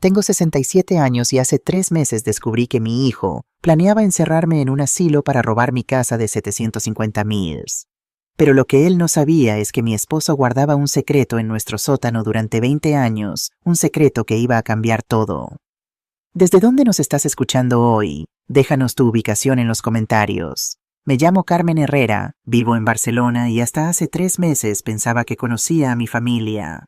Tengo 67 años y hace 3 meses descubrí que mi hijo planeaba encerrarme en un asilo para robar mi casa de 750,000. Pero lo que él no sabía es que mi esposo guardaba un secreto en nuestro sótano durante 20 años, un secreto que iba a cambiar todo. ¿Desde dónde nos estás escuchando hoy? Déjanos tu ubicación en los comentarios. Me llamo Carmen Herrera, vivo en Barcelona y hasta hace 3 meses pensaba que conocía a mi familia.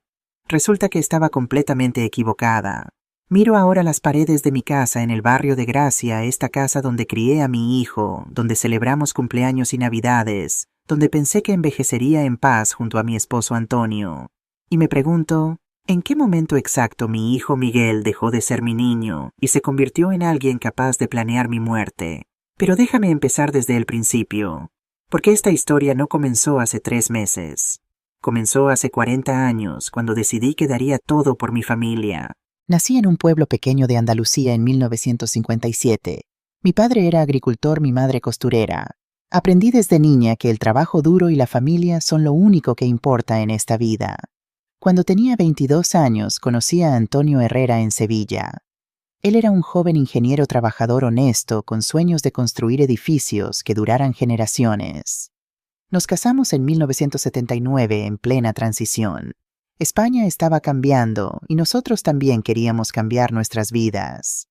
Resulta que estaba completamente equivocada. Miro ahora las paredes de mi casa en el barrio de Gracia, esta casa donde crié a mi hijo, donde celebramos cumpleaños y navidades, donde pensé que envejecería en paz junto a mi esposo Antonio. Y me pregunto, ¿en qué momento exacto mi hijo Miguel dejó de ser mi niño y se convirtió en alguien capaz de planear mi muerte? Pero déjame empezar desde el principio, porque esta historia no comenzó hace 3 meses. Comenzó hace 40 años, cuando decidí que daría todo por mi familia. Nací en un pueblo pequeño de Andalucía en 1957. Mi padre era agricultor, mi madre costurera. Aprendí desde niña que el trabajo duro y la familia son lo único que importa en esta vida. Cuando tenía 22 años, conocí a Antonio Herrera en Sevilla. Él era un joven ingeniero trabajador honesto con sueños de construir edificios que duraran generaciones. Nos casamos en 1979 en plena transición. España estaba cambiando y nosotros también queríamos cambiar nuestras vidas.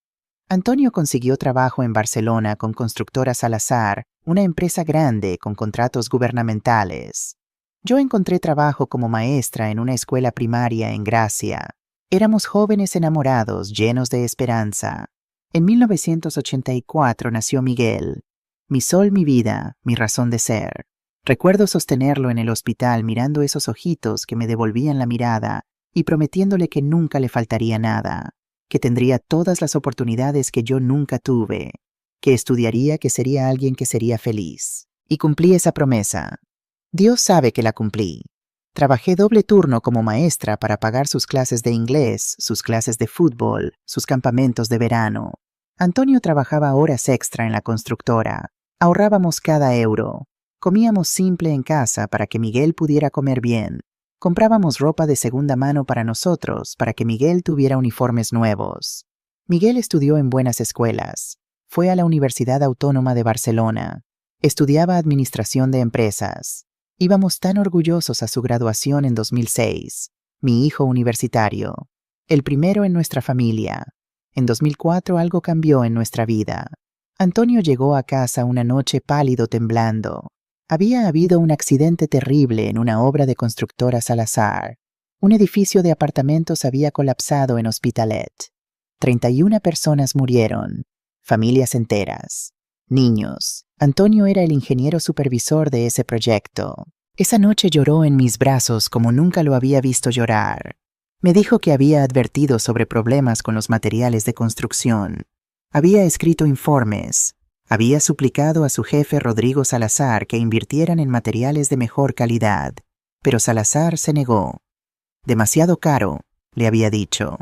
Antonio consiguió trabajo en Barcelona con Constructora Salazar, una empresa grande con contratos gubernamentales. Yo encontré trabajo como maestra en una escuela primaria en Gracia. Éramos jóvenes enamorados, llenos de esperanza. En 1984 nació Miguel, mi sol, mi vida, mi razón de ser. Recuerdo sostenerlo en el hospital mirando esos ojitos que me devolvían la mirada y prometiéndole que nunca le faltaría nada, que tendría todas las oportunidades que yo nunca tuve, que estudiaría, que sería alguien que sería feliz. Y cumplí esa promesa. Dios sabe que la cumplí. Trabajé doble turno como maestra para pagar sus clases de inglés, sus clases de fútbol, sus campamentos de verano. Antonio trabajaba horas extra en la constructora. Ahorrábamos cada euro. Comíamos simple en casa para que Miguel pudiera comer bien. Comprábamos ropa de segunda mano para nosotros, para que Miguel tuviera uniformes nuevos. Miguel estudió en buenas escuelas. Fue a la Universidad Autónoma de Barcelona. Estudiaba administración de empresas. Íbamos tan orgullosos a su graduación en 2006. Mi hijo universitario. El primero en nuestra familia. En 2004 algo cambió en nuestra vida. Antonio llegó a casa una noche pálido, temblando. Había habido un accidente terrible en una obra de Constructora Salazar. Un edificio de apartamentos había colapsado en Hospitalet. 31 personas murieron, familias enteras, niños. Antonio era el ingeniero supervisor de ese proyecto. Esa noche lloró en mis brazos como nunca lo había visto llorar. Me dijo que había advertido sobre problemas con los materiales de construcción. Había escrito informes. Había suplicado a su jefe Rodrigo Salazar que invirtieran en materiales de mejor calidad, pero Salazar se negó. Demasiado caro, le había dicho.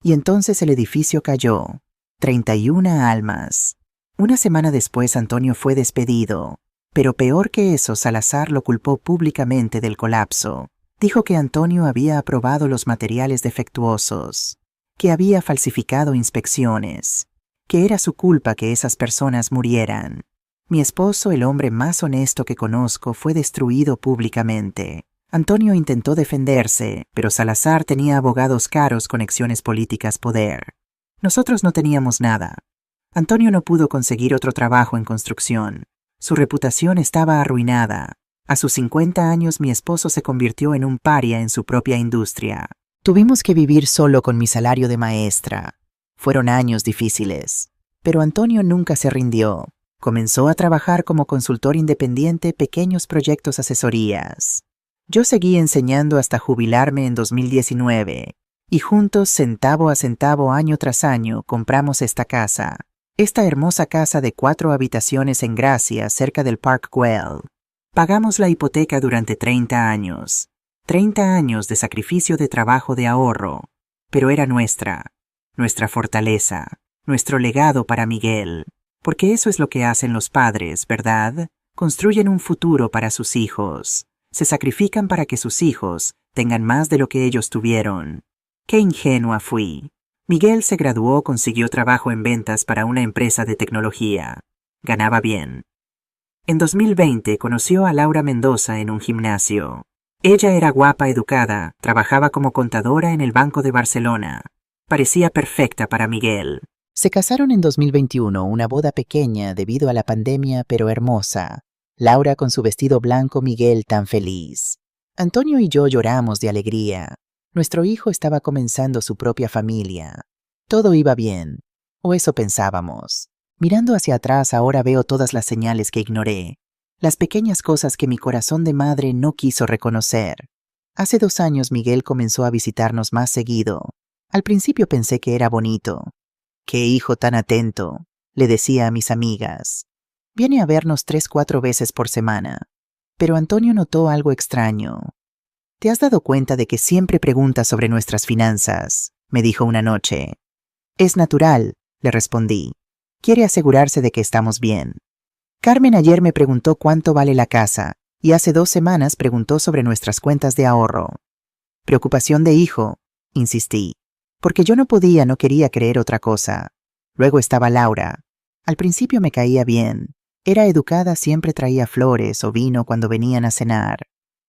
Y entonces el edificio cayó. 31 almas. Una semana después Antonio fue despedido, pero peor que eso, Salazar lo culpó públicamente del colapso. Dijo que Antonio había aprobado los materiales defectuosos, que había falsificado inspecciones, que era su culpa que esas personas murieran. Mi esposo, el hombre más honesto que conozco, fue destruido públicamente. Antonio intentó defenderse, pero Salazar tenía abogados caros, conexiones políticas, poder. Nosotros no teníamos nada. Antonio no pudo conseguir otro trabajo en construcción. Su reputación estaba arruinada. A sus 50 años mi esposo se convirtió en un paria en su propia industria. Tuvimos que vivir solo con mi salario de maestra. Fueron años difíciles, pero Antonio nunca se rindió. Comenzó a trabajar como consultor independiente, pequeños proyectos, asesorías. Yo seguí enseñando hasta jubilarme en 2019, y juntos, centavo a centavo, año tras año, compramos esta casa. Esta hermosa casa de 4 habitaciones en Gracia, cerca del Park Güell. Pagamos la hipoteca durante 30 años. 30 años de sacrificio, de trabajo, de ahorro. Pero era nuestra fortaleza, nuestro legado para Miguel. Porque eso es lo que hacen los padres, ¿verdad? Construyen un futuro para sus hijos. Se sacrifican para que sus hijos tengan más de lo que ellos tuvieron. ¡Qué ingenua fui! Miguel se graduó, consiguió trabajo en ventas para una empresa de tecnología. Ganaba bien. En 2020 conoció a Laura Mendoza en un gimnasio. Ella era guapa, educada, trabajaba como contadora en el Banco de Barcelona. Parecía perfecta para Miguel. Se casaron en 2021, una boda pequeña debido a la pandemia, pero hermosa. Laura con su vestido blanco, Miguel tan feliz. Antonio y yo lloramos de alegría. Nuestro hijo estaba comenzando su propia familia. Todo iba bien, o eso pensábamos. Mirando hacia atrás ahora veo todas las señales que ignoré, las pequeñas cosas que mi corazón de madre no quiso reconocer. Hace 2 años Miguel comenzó a visitarnos más seguido. Al principio pensé que era bonito. ¡Qué hijo tan atento!, le decía a mis amigas. Viene a vernos 3-4 veces por semana. Pero Antonio notó algo extraño. ¿Te has dado cuenta de que siempre pregunta sobre nuestras finanzas?, me dijo una noche. Es natural, le respondí. Quiere asegurarse de que estamos bien. Carmen ayer me preguntó cuánto vale la casa, y hace 2 semanas preguntó sobre nuestras cuentas de ahorro. Preocupación de hijo, insistí, porque yo no quería creer otra cosa. Luego estaba Laura. Al principio me caía bien. Era educada, siempre traía flores o vino cuando venían a cenar.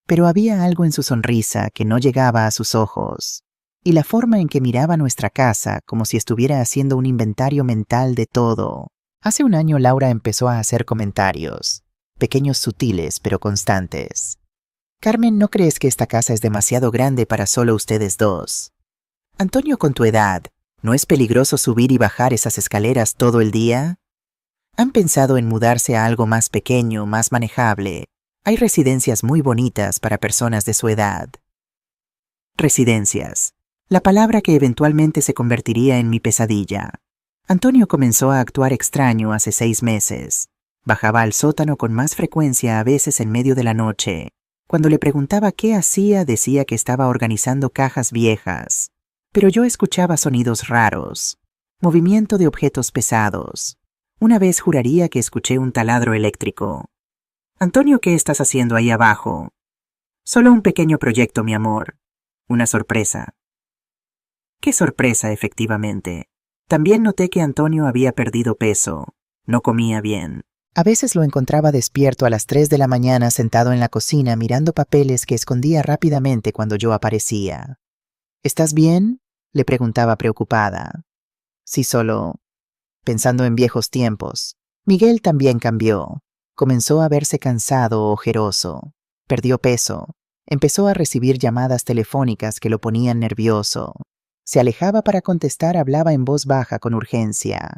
Pero había algo en su sonrisa que no llegaba a sus ojos. Y la forma en que miraba nuestra casa, como si estuviera haciendo un inventario mental de todo. Hace 1 año Laura empezó a hacer comentarios, pequeños, sutiles, pero constantes. Carmen, ¿no crees que esta casa es demasiado grande para solo ustedes dos? Antonio, con tu edad, ¿no es peligroso subir y bajar esas escaleras todo el día? ¿Han pensado en mudarse a algo más pequeño, más manejable? Hay residencias muy bonitas para personas de su edad. Residencias. La palabra que eventualmente se convertiría en mi pesadilla. Antonio comenzó a actuar extraño hace 6 meses. Bajaba al sótano con más frecuencia, a veces en medio de la noche. Cuando le preguntaba qué hacía, decía que estaba organizando cajas viejas. Pero yo escuchaba sonidos raros, movimiento de objetos pesados. Una vez juraría que escuché un taladro eléctrico. Antonio, ¿qué estás haciendo ahí abajo? Solo un pequeño proyecto, mi amor. Una sorpresa. ¡Qué sorpresa, efectivamente! También noté que Antonio había perdido peso. No comía bien. A veces lo encontraba despierto a las 3 de la mañana sentado en la cocina mirando papeles que escondía rápidamente cuando yo aparecía. ¿Estás bien?, le preguntaba preocupada. Sí, solo pensando en viejos tiempos. Miguel también cambió. Comenzó a verse cansado, ojeroso. Perdió peso. Empezó a recibir llamadas telefónicas que lo ponían nervioso. Se alejaba para contestar, hablaba en voz baja con urgencia.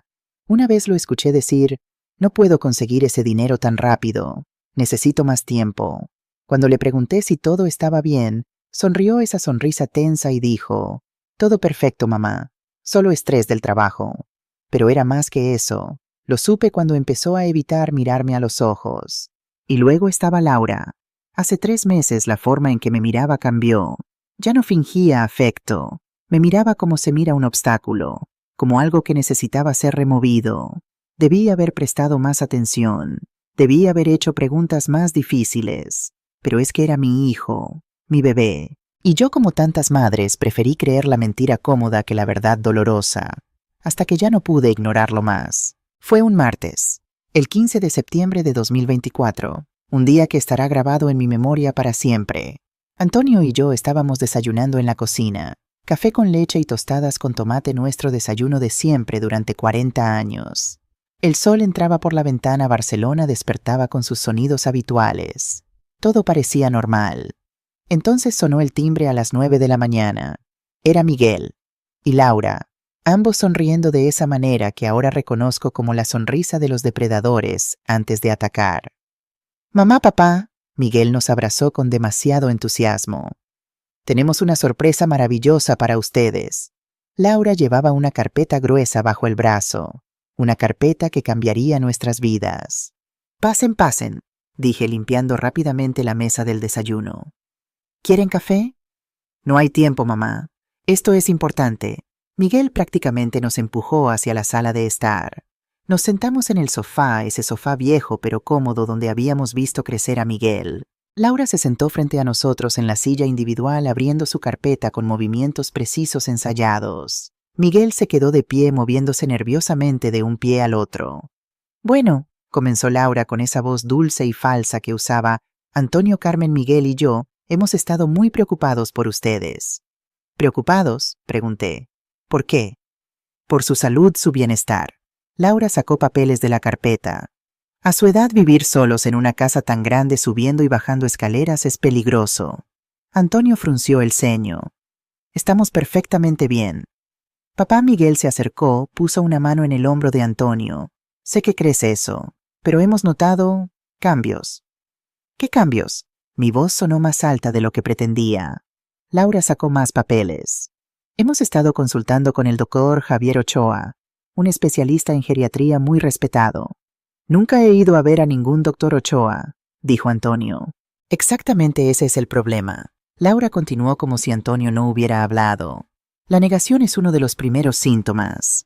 Una vez lo escuché decir, no puedo conseguir ese dinero tan rápido. Necesito más tiempo. Cuando le pregunté si todo estaba bien, sonrió esa sonrisa tensa y dijo, todo perfecto, mamá. Solo estrés del trabajo. Pero era más que eso. Lo supe cuando empezó a evitar mirarme a los ojos. Y luego estaba Laura. Hace 3 meses la forma en que me miraba cambió. Ya no fingía afecto. Me miraba como se mira un obstáculo, como algo que necesitaba ser removido. Debí haber prestado más atención. Debí haber hecho preguntas más difíciles. Pero es que era mi hijo, mi bebé. Y yo, como tantas madres, preferí creer la mentira cómoda que la verdad dolorosa. Hasta que ya no pude ignorarlo más. Fue un martes, el 15 de septiembre de 2024, un día que estará grabado en mi memoria para siempre. Antonio y yo estábamos desayunando en la cocina, café con leche y tostadas con tomate, nuestro desayuno de siempre durante 40 años. El sol entraba por la ventana, Barcelona despertaba con sus sonidos habituales. Todo parecía normal. Entonces sonó el timbre a las 9 de la mañana. Era Miguel y Laura. Ambos sonriendo de esa manera que ahora reconozco como la sonrisa de los depredadores antes de atacar. Mamá, papá, Miguel nos abrazó con demasiado entusiasmo. Tenemos una sorpresa maravillosa para ustedes. Laura llevaba una carpeta gruesa bajo el brazo, una carpeta que cambiaría nuestras vidas. Pasen, pasen, dije limpiando rápidamente la mesa del desayuno. ¿Quieren café? No hay tiempo, mamá. Esto es importante. Miguel prácticamente nos empujó hacia la sala de estar. Nos sentamos en el sofá, ese sofá viejo pero cómodo donde habíamos visto crecer a Miguel. Laura se sentó frente a nosotros en la silla individual abriendo su carpeta con movimientos precisos ensayados. Miguel se quedó de pie moviéndose nerviosamente de un pie al otro. Bueno, comenzó Laura con esa voz dulce y falsa que usaba. Antonio, Carmen, Miguel y yo hemos estado muy preocupados por ustedes. ¿Preocupados?, pregunté. ¿Por qué? Por su salud, su bienestar. Laura sacó papeles de la carpeta. A su edad, vivir solos en una casa tan grande subiendo y bajando escaleras es peligroso. Antonio frunció el ceño. Estamos perfectamente bien. Papá Miguel se acercó, puso una mano en el hombro de Antonio. Sé que crees eso, pero hemos notado cambios. ¿Qué cambios? Mi voz sonó más alta de lo que pretendía. Laura sacó más papeles. Hemos estado consultando con el doctor Javier Ochoa, un especialista en geriatría muy respetado. Nunca he ido a ver a ningún doctor Ochoa, dijo Antonio. Exactamente ese es el problema. Laura continuó como si Antonio no hubiera hablado. La negación es uno de los primeros síntomas.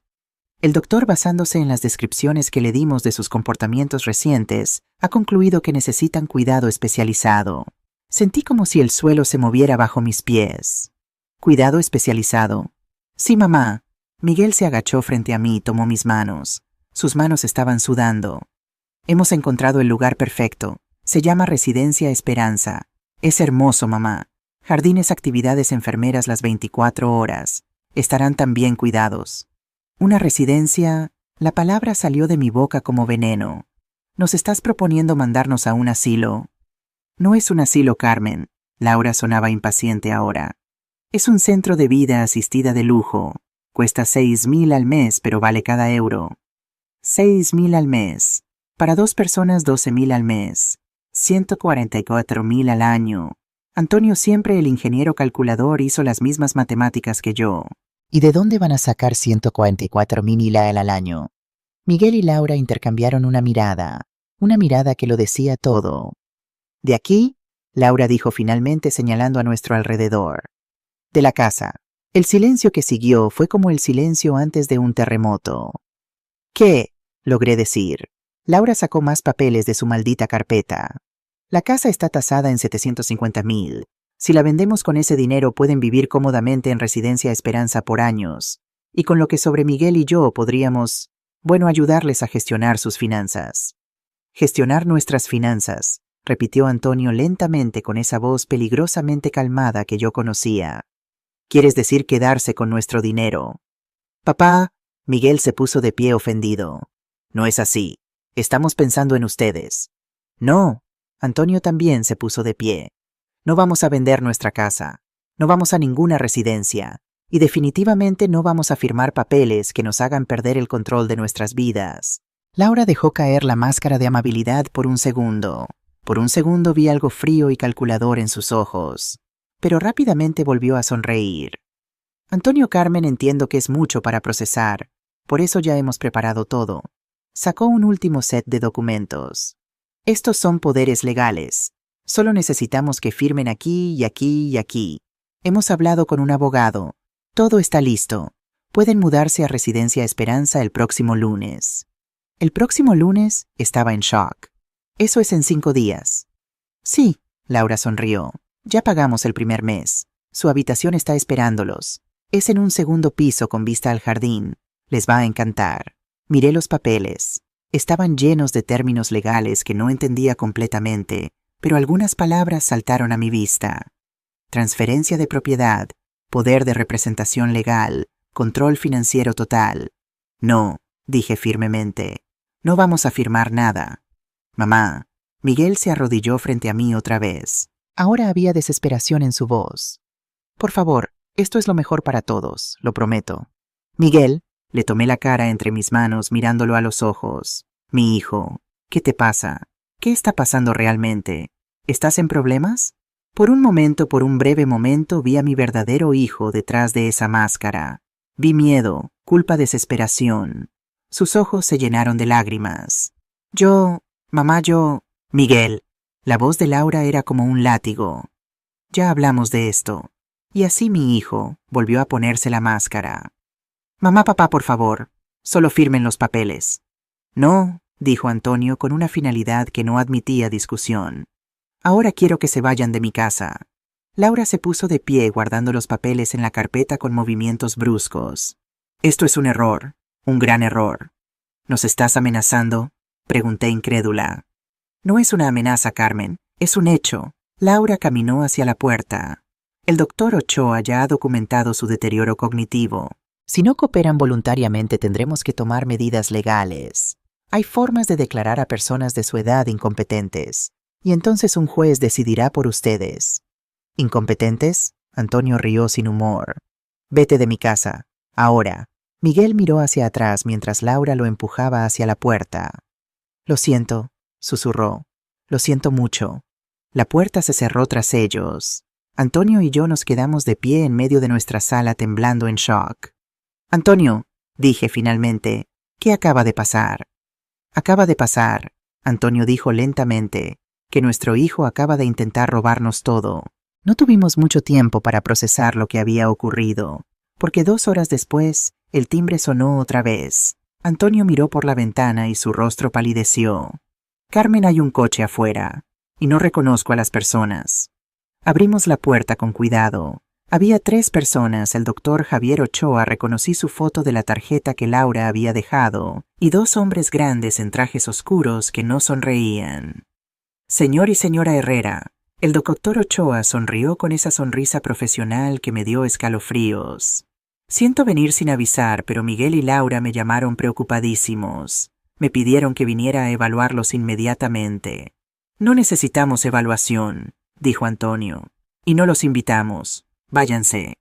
El doctor, basándose en las descripciones que le dimos de sus comportamientos recientes, ha concluido que necesitan cuidado especializado. Sentí como si el suelo se moviera bajo mis pies. ¿Cuidado especializado? Sí, mamá. Miguel se agachó frente a mí y tomó mis manos. Sus manos estaban sudando. Hemos encontrado el lugar perfecto. Se llama Residencia Esperanza. Es hermoso, mamá. Jardines, actividades, enfermeras las 24 horas. Estarán tan bien cuidados. Una residencia. La palabra salió de mi boca como veneno. ¿Nos estás proponiendo mandarnos a un asilo? No es un asilo, Carmen. Laura sonaba impaciente ahora. Es un centro de vida asistida de lujo. Cuesta 6,000 al mes, pero vale cada euro. 6,000 al mes. Para 2 personas, 12,000 al mes. 144,000 al año. Antonio, siempre el ingeniero calculador, hizo las mismas matemáticas que yo. ¿Y de dónde van a sacar 144,000 al año? Miguel y Laura intercambiaron una mirada que lo decía todo. ¿De aquí? Laura dijo finalmente señalando a nuestro alrededor. De la casa. El silencio que siguió fue como el silencio antes de un terremoto. ¿Qué? Logré decir. Laura sacó más papeles de su maldita carpeta. La casa está tasada en 750,000. Si la vendemos con ese dinero pueden vivir cómodamente en Residencia Esperanza por años. Y con lo que sobre Miguel y yo podríamos, ayudarles a gestionar sus finanzas. Gestionar nuestras finanzas, repitió Antonio lentamente con esa voz peligrosamente calmada que yo conocía. ¿Quieres decir quedarse con nuestro dinero? Papá, Miguel se puso de pie ofendido. No es así. Estamos pensando en ustedes. No. Antonio también se puso de pie. No vamos a vender nuestra casa. No vamos a ninguna residencia. Y definitivamente no vamos a firmar papeles que nos hagan perder el control de nuestras vidas. Laura dejó caer la máscara de amabilidad por un segundo. Por un segundo vi algo frío y calculador en sus ojos. Pero rápidamente volvió a sonreír. Antonio, Carmen, entiendo que es mucho para procesar. Por eso ya hemos preparado todo. Sacó un último set de documentos. Estos son poderes legales. Solo necesitamos que firmen aquí y aquí y aquí. Hemos hablado con un abogado. Todo está listo. Pueden mudarse a Residencia Esperanza el próximo lunes. El próximo lunes estaba en shock. Eso es en 5 días. Sí, Laura sonrió. Ya pagamos el primer mes. Su habitación está esperándolos. Es en un segundo piso con vista al jardín. Les va a encantar. Miré los papeles. Estaban llenos de términos legales que no entendía completamente, pero algunas palabras saltaron a mi vista. Transferencia de propiedad, poder de representación legal, control financiero total. No, dije firmemente. No vamos a firmar nada. Mamá. Miguel se arrodilló frente a mí otra vez. Ahora había desesperación en su voz. Por favor, esto es lo mejor para todos, lo prometo. Miguel, le tomé la cara entre mis manos mirándolo a los ojos. Mi hijo, ¿qué te pasa? ¿Qué está pasando realmente? ¿Estás en problemas? Por un breve momento vi a mi verdadero hijo detrás de esa máscara. Vi miedo, culpa, desesperación. Sus ojos se llenaron de lágrimas. Mamá, Miguel. La voz de Laura era como un látigo. Ya hablamos de esto. Y así mi hijo volvió a ponerse la máscara. Mamá, papá, por favor, solo firmen los papeles. No, dijo Antonio con una finalidad que no admitía discusión. Ahora quiero que se vayan de mi casa. Laura se puso de pie guardando los papeles en la carpeta con movimientos bruscos. Esto es un error, un gran error. ¿Nos estás amenazando?, pregunté incrédula. No es una amenaza, Carmen, es un hecho. Laura caminó hacia la puerta. El doctor Ochoa ya ha documentado su deterioro cognitivo. Si no cooperan voluntariamente, tendremos que tomar medidas legales. Hay formas de declarar a personas de su edad incompetentes, y entonces un juez decidirá por ustedes. ¿Incompetentes? Antonio rió sin humor. Vete de mi casa, ahora. Miguel miró hacia atrás mientras Laura lo empujaba hacia la puerta. Lo siento, susurró. Lo siento mucho. La puerta se cerró tras ellos. Antonio y yo nos quedamos de pie en medio de nuestra sala temblando en shock. Antonio, dije finalmente, ¿qué acaba de pasar? Acaba de pasar, Antonio dijo lentamente, que nuestro hijo acaba de intentar robarnos todo. No tuvimos mucho tiempo para procesar lo que había ocurrido, porque 2 horas después, el timbre sonó otra vez. Antonio miró por la ventana y su rostro palideció. Carmen, hay un coche afuera, y no reconozco a las personas. Abrimos la puerta con cuidado. Había 3 personas, el doctor Javier Ochoa, reconocí su foto de la tarjeta que Laura había dejado, y 2 hombres grandes en trajes oscuros que no sonreían. Señor y señora Herrera, el doctor Ochoa sonrió con esa sonrisa profesional que me dio escalofríos. Siento venir sin avisar, pero Miguel y Laura me llamaron preocupadísimos. Me pidieron que viniera a evaluarlos inmediatamente. No necesitamos evaluación, dijo Antonio, y no los invitamos. Váyanse.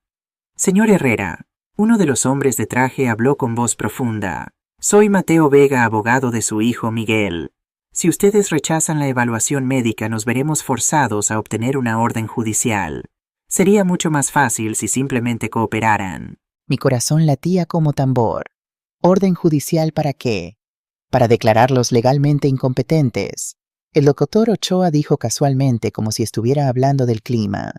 Señor Herrera, uno de los hombres de traje habló con voz profunda. Soy Mateo Vega, abogado de su hijo Miguel. Si ustedes rechazan la evaluación médica, nos veremos forzados a obtener una orden judicial. Sería mucho más fácil si simplemente cooperaran. Mi corazón latía como tambor. ¿Orden judicial para qué? Para declararlos legalmente incompetentes. El doctor Ochoa dijo casualmente, como si estuviera hablando del clima.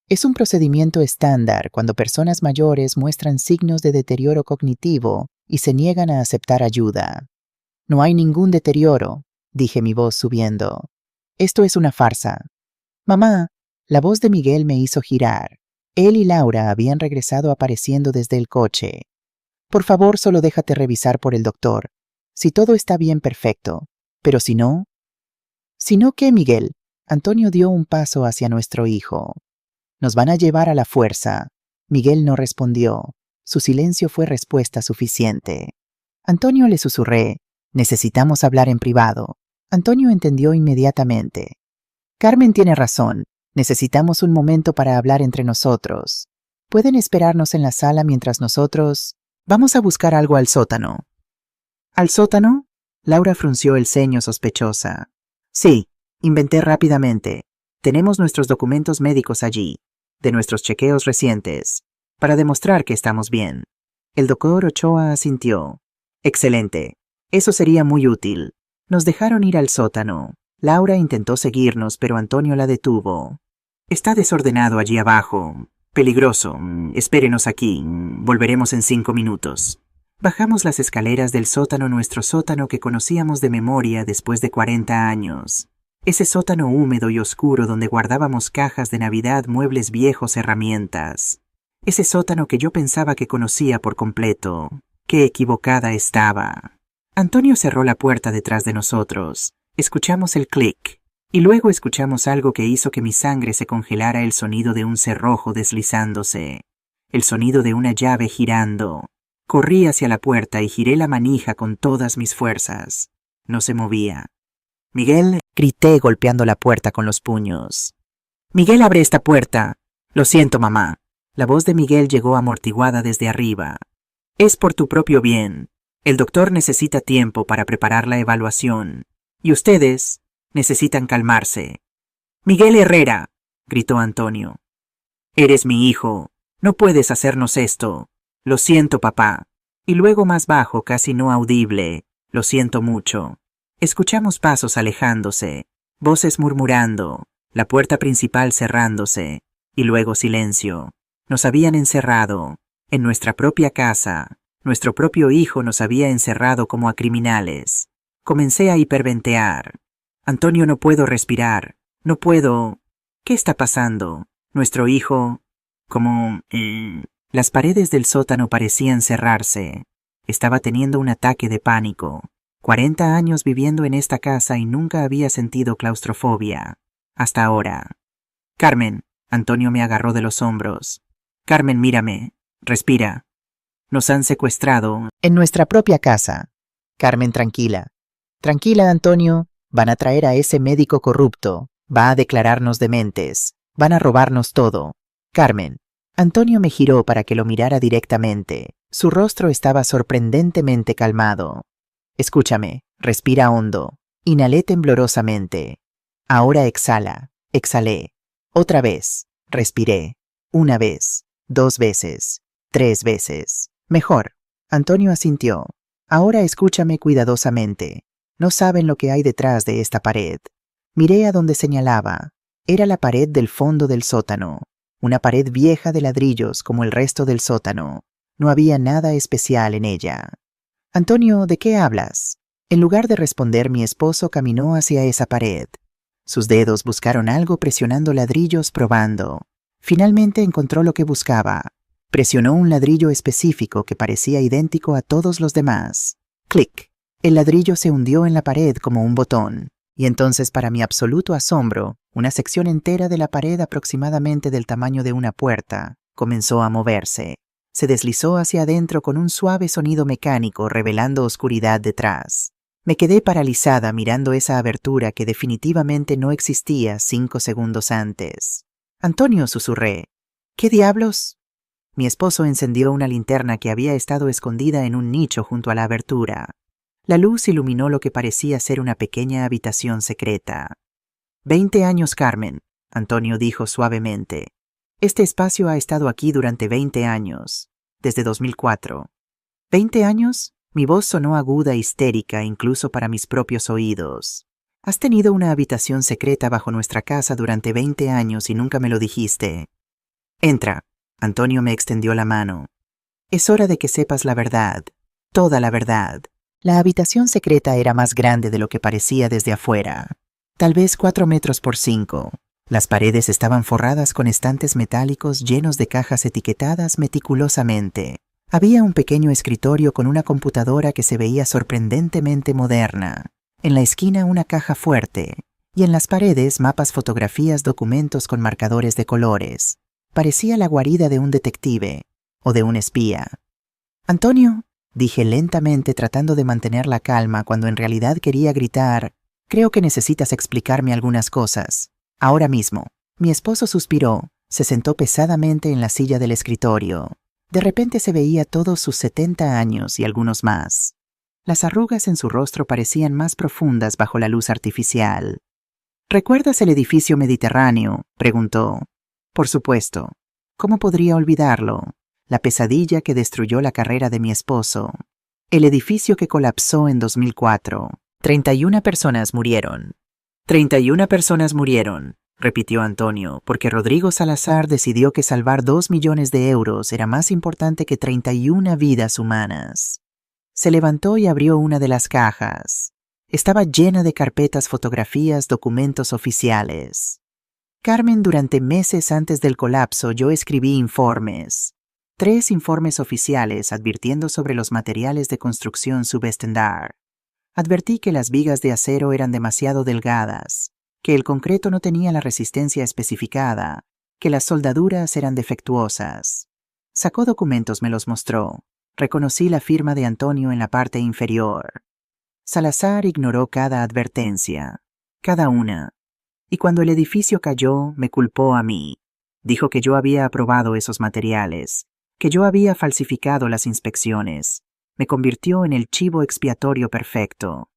Es un procedimiento estándar cuando personas mayores muestran signos de deterioro cognitivo y se niegan a aceptar ayuda. No hay ningún deterioro, dije, mi voz subiendo. Esto es una farsa. Mamá, la voz de Miguel me hizo girar. Él y Laura habían regresado apareciendo desde el coche. Por favor, solo déjate revisar por el doctor. Si todo está bien, perfecto. Pero si no... ¿Si no qué, Miguel? Antonio dio un paso hacia nuestro hijo. Nos van a llevar a la fuerza. Miguel no respondió. Su silencio fue respuesta suficiente. Antonio, le susurré. Necesitamos hablar en privado. Antonio entendió inmediatamente. Carmen tiene razón. Necesitamos un momento para hablar entre nosotros. ¿Pueden esperarnos en la sala mientras nosotros... Vamos a buscar algo al sótano? ¿Al sótano? Laura frunció el ceño sospechosa. Sí, inventé rápidamente. Tenemos nuestros documentos médicos allí, de nuestros chequeos recientes, para demostrar que estamos bien. El doctor Ochoa asintió. Excelente. Eso sería muy útil. Nos dejaron ir al sótano. Laura intentó seguirnos, pero Antonio la detuvo. Está desordenado allí abajo. Peligroso. Espérenos aquí. Volveremos en 5 minutos. Bajamos las escaleras del sótano, nuestro sótano que conocíamos de memoria después de 40 años. Ese sótano húmedo y oscuro donde guardábamos cajas de Navidad, muebles viejos, herramientas. Ese sótano que yo pensaba que conocía por completo. ¡Qué equivocada estaba! Antonio cerró la puerta detrás de nosotros. Escuchamos el clic. Y luego escuchamos algo que hizo que mi sangre se congelara, el sonido de un cerrojo deslizándose. El sonido de una llave girando. Corrí hacia la puerta y giré la manija con todas mis fuerzas. No se movía. «Miguel», grité golpeando la puerta con los puños. «Miguel, abre esta puerta». «Lo siento, mamá». La voz de Miguel llegó amortiguada desde arriba. «Es por tu propio bien. El doctor necesita tiempo para preparar la evaluación. Y ustedes necesitan calmarse». «Miguel Herrera», gritó Antonio. «Eres mi hijo. No puedes hacernos esto. Lo siento, papá». Y luego más bajo, casi no audible. «Lo siento mucho». Escuchamos pasos alejándose, voces murmurando, la puerta principal cerrándose, y luego silencio. Nos habían encerrado, en nuestra propia casa. Nuestro propio hijo nos había encerrado como a criminales. Comencé a hiperventear. «Antonio, no puedo respirar. No puedo... ¿Qué está pasando? Nuestro hijo...» «¿Cómo...? Las paredes del sótano parecían cerrarse. Estaba teniendo un ataque de pánico. 40 años viviendo en esta casa y nunca había sentido claustrofobia. Hasta ahora. Carmen, Antonio me agarró de los hombros. Carmen, mírame. Respira. Nos han secuestrado. En nuestra propia casa. Carmen, tranquila. Tranquila, Antonio. Van a traer a ese médico corrupto. Va a declararnos dementes. Van a robarnos todo. Carmen. Antonio me giró para que lo mirara directamente. Su rostro estaba sorprendentemente calmado. Escúchame, respira hondo. Inhalé temblorosamente. Ahora exhala. Exhalé. Otra vez. Respiré. Una vez. 2 veces. 3 veces. Mejor. Antonio asintió. Ahora escúchame cuidadosamente. No saben lo que hay detrás de esta pared. Miré a donde señalaba. Era la pared del fondo del sótano. Una pared vieja de ladrillos como el resto del sótano. No había nada especial en ella. Antonio, ¿de qué hablas? En lugar de responder, mi esposo caminó hacia esa pared. Sus dedos buscaron algo presionando ladrillos probando. Finalmente encontró lo que buscaba. Presionó un ladrillo específico que parecía idéntico a todos los demás. ¡Clic! El ladrillo se hundió en la pared como un botón. Y entonces, para mi absoluto asombro, una sección entera de la pared aproximadamente del tamaño de una puerta comenzó a moverse. Se deslizó hacia adentro con un suave sonido mecánico revelando oscuridad detrás. Me quedé paralizada mirando esa abertura que definitivamente no existía 5 segundos antes. Antonio, susurré. ¿Qué diablos? Mi esposo encendió una linterna que había estado escondida en un nicho junto a la abertura. La luz iluminó lo que parecía ser una pequeña habitación secreta. 20 años, Carmen, Antonio dijo suavemente. Este espacio ha estado aquí durante 20 años, desde 2004. ¿20 años? Mi voz sonó aguda, histérica, incluso para mis propios oídos. Has tenido una habitación secreta bajo nuestra casa durante 20 años y nunca me lo dijiste. Entra. Antonio me extendió la mano. Es hora de que sepas la verdad, toda la verdad. La habitación secreta era más grande de lo que parecía desde afuera. Tal vez 4 metros por 5. Las paredes estaban forradas con estantes metálicos llenos de cajas etiquetadas meticulosamente. Había un pequeño escritorio con una computadora que se veía sorprendentemente moderna. En la esquina una caja fuerte. Y en las paredes mapas, fotografías, documentos con marcadores de colores. Parecía la guarida de un detective o de un espía. Antonio, dije lentamente tratando de mantener la calma cuando en realidad quería gritar, creo que necesitas explicarme algunas cosas. Ahora mismo. Mi esposo suspiró, se sentó pesadamente en la silla del escritorio. De repente se veía todos sus 70 años y algunos más. Las arrugas en su rostro parecían más profundas bajo la luz artificial. ¿Recuerdas el edificio mediterráneo?, preguntó. Por supuesto. ¿Cómo podría olvidarlo? La pesadilla que destruyó la carrera de mi esposo. El edificio que colapsó en 2004. 31 personas murieron. 31 personas murieron, repitió Antonio, porque Rodrigo Salazar decidió que salvar 2 millones de euros era más importante que 31 vidas humanas. Se levantó y abrió una de las cajas. Estaba llena de carpetas, fotografías, documentos oficiales. Carmen, durante meses antes del colapso yo escribí informes. 3 informes oficiales advirtiendo sobre los materiales de construcción subestandard. Advertí que las vigas de acero eran demasiado delgadas, que el concreto no tenía la resistencia especificada, que las soldaduras eran defectuosas. Sacó documentos, me los mostró. Reconocí la firma de Antonio en la parte inferior. Salazar ignoró cada advertencia, cada una. Y cuando el edificio cayó, me culpó a mí. Dijo que yo había aprobado esos materiales, que yo había falsificado las inspecciones. Me convirtió en el chivo expiatorio perfecto.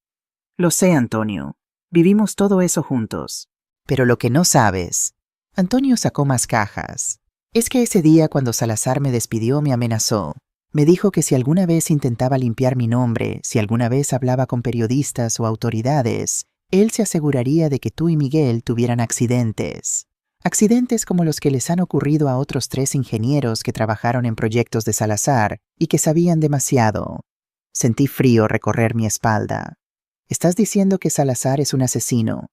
Lo sé, Antonio. Vivimos todo eso juntos. Pero lo que no sabes... Antonio sacó más cajas. Es que ese día cuando Salazar me despidió me amenazó. Me dijo que si alguna vez intentaba limpiar mi nombre, si alguna vez hablaba con periodistas o autoridades, él se aseguraría de que tú y Miguel tuvieran accidentes. Accidentes como los que les han ocurrido a otros 3 ingenieros que trabajaron en proyectos de Salazar y que sabían demasiado. Sentí frío recorrer mi espalda. ¿Estás diciendo que Salazar es un asesino?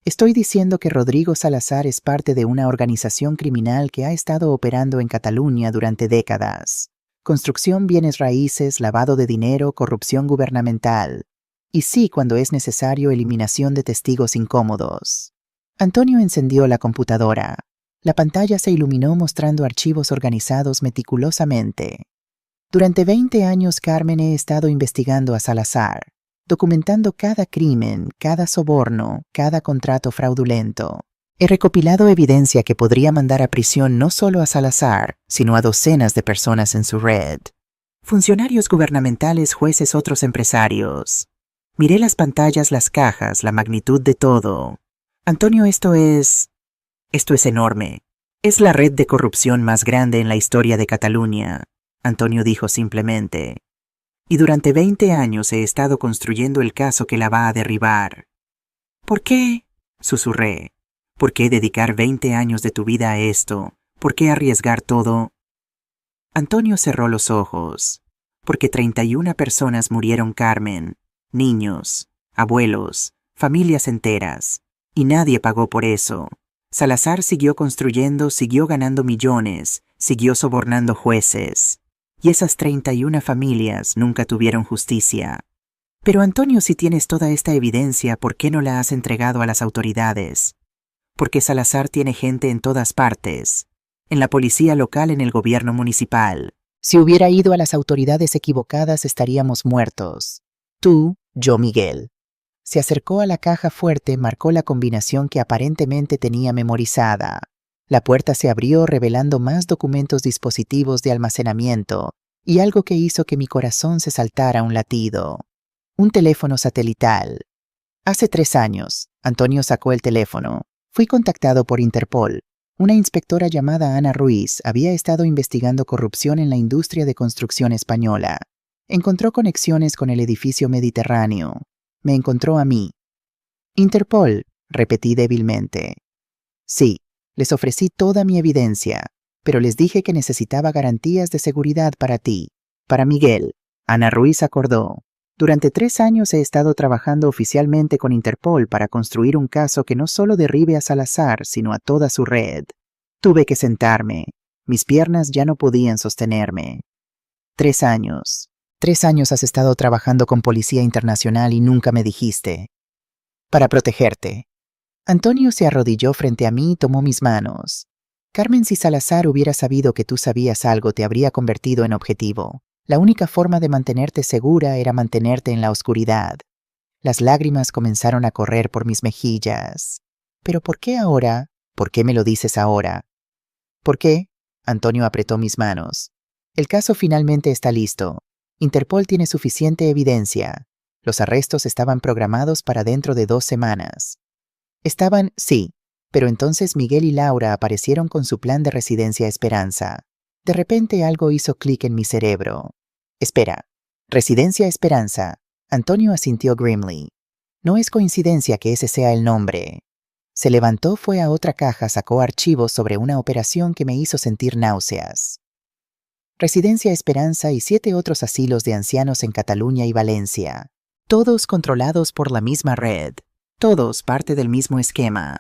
Estoy diciendo que Rodrigo Salazar es parte de una organización criminal que ha estado operando en Cataluña durante décadas. Construcción, bienes raíces, lavado de dinero, corrupción gubernamental. Y sí, cuando es necesario, eliminación de testigos incómodos. Antonio encendió la computadora. La pantalla se iluminó mostrando archivos organizados meticulosamente. Durante 20 años, Carmen, he estado investigando a Salazar, documentando cada crimen, cada soborno, cada contrato fraudulento. He recopilado evidencia que podría mandar a prisión no solo a Salazar, sino a docenas de personas en su red. Funcionarios gubernamentales, jueces, otros empresarios. Miré las pantallas, las cajas, la magnitud de todo. Antonio, esto es enorme. Es la red de corrupción más grande en la historia de Cataluña, Antonio dijo simplemente. Y durante 20 años he estado construyendo el caso que la va a derribar. ¿Por qué? Susurré. ¿Por qué dedicar 20 años de tu vida a esto? ¿Por qué arriesgar todo? Antonio cerró los ojos. Porque 31 personas murieron, Carmen. Niños, abuelos, familias enteras. Y nadie pagó por eso. Salazar siguió construyendo, siguió ganando millones, siguió sobornando jueces. Y esas 31 familias nunca tuvieron justicia. Pero Antonio, si tienes toda esta evidencia, ¿por qué no la has entregado a las autoridades? Porque Salazar tiene gente en todas partes. En la policía local, en el gobierno municipal. Si hubiera ido a las autoridades equivocadas, estaríamos muertos. Tú, yo, Miguel. Se acercó a la caja fuerte, marcó la combinación que aparentemente tenía memorizada. La puerta se abrió revelando más documentos, dispositivos de almacenamiento y algo que hizo que mi corazón se saltara un latido. Un teléfono satelital. Hace 3 años, Antonio sacó el teléfono. Fui contactado por Interpol. Una inspectora llamada Ana Ruiz había estado investigando corrupción en la industria de construcción española. Encontró conexiones con el edificio Mediterráneo. Me encontró a mí. Interpol, repetí débilmente. Sí. Les ofrecí toda mi evidencia, pero les dije que necesitaba garantías de seguridad para ti, para Miguel. Ana Ruiz acordó. Durante 3 años he estado trabajando oficialmente con Interpol para construir un caso que no solo derribe a Salazar, sino a toda su red. Tuve que sentarme. Mis piernas ya no podían sostenerme. 3 años. 3 años has estado trabajando con Policía Internacional y nunca me dijiste. Para protegerte. Antonio se arrodilló frente a mí y tomó mis manos. Carmen, si Salazar hubiera sabido que tú sabías algo, te habría convertido en objetivo. La única forma de mantenerte segura era mantenerte en la oscuridad. Las lágrimas comenzaron a correr por mis mejillas. ¿Pero por qué ahora? ¿Por qué me lo dices ahora? ¿Por qué? Antonio apretó mis manos. El caso finalmente está listo. Interpol tiene suficiente evidencia. Los arrestos estaban programados para dentro de 2 semanas. Sí, pero entonces Miguel y Laura aparecieron con su plan de Residencia Esperanza. De repente algo hizo clic en mi cerebro. Espera, Residencia Esperanza. Antonio asintió grimly. No es coincidencia que ese sea el nombre. Se levantó, fue a otra caja, sacó archivos sobre una operación que me hizo sentir náuseas. Residencia Esperanza y 7 otros asilos de ancianos en Cataluña y Valencia. Todos controlados por la misma red. Todos parte del mismo esquema.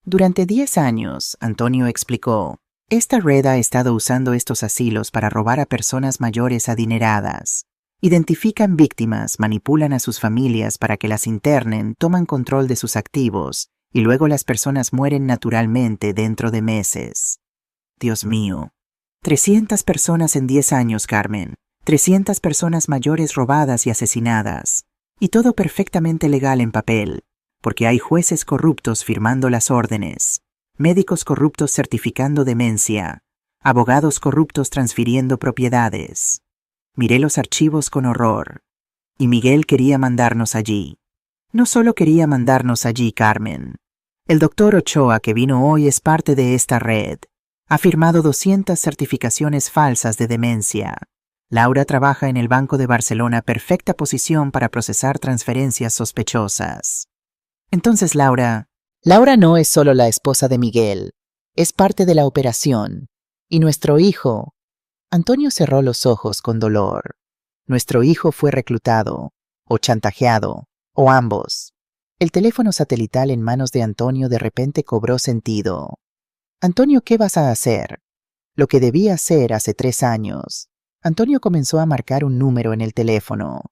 Durante 10 años, Antonio explicó, esta red ha estado usando estos asilos para robar a personas mayores adineradas. Identifican víctimas, manipulan a sus familias para que las internen, toman control de sus activos y luego las personas mueren naturalmente dentro de meses. Dios mío. 300 personas en 10 años, Carmen. 300 personas mayores robadas y asesinadas. Y todo perfectamente legal en papel. Porque hay jueces corruptos firmando las órdenes, médicos corruptos certificando demencia, abogados corruptos transfiriendo propiedades. Miré los archivos con horror. Y Miguel quería mandarnos allí. No solo quería mandarnos allí, Carmen. El doctor Ochoa, que vino hoy, es parte de esta red. Ha firmado 200 certificaciones falsas de demencia. Laura trabaja en el Banco de Barcelona, perfecta posición para procesar transferencias sospechosas. Entonces Laura no es solo la esposa de Miguel, es parte de la operación. Y nuestro hijo... Antonio cerró los ojos con dolor. Nuestro hijo fue reclutado, o chantajeado, o ambos. El teléfono satelital en manos de Antonio de repente cobró sentido. Antonio, ¿qué vas a hacer? Lo que debía hacer hace 3 años. Antonio comenzó a marcar un número en el teléfono.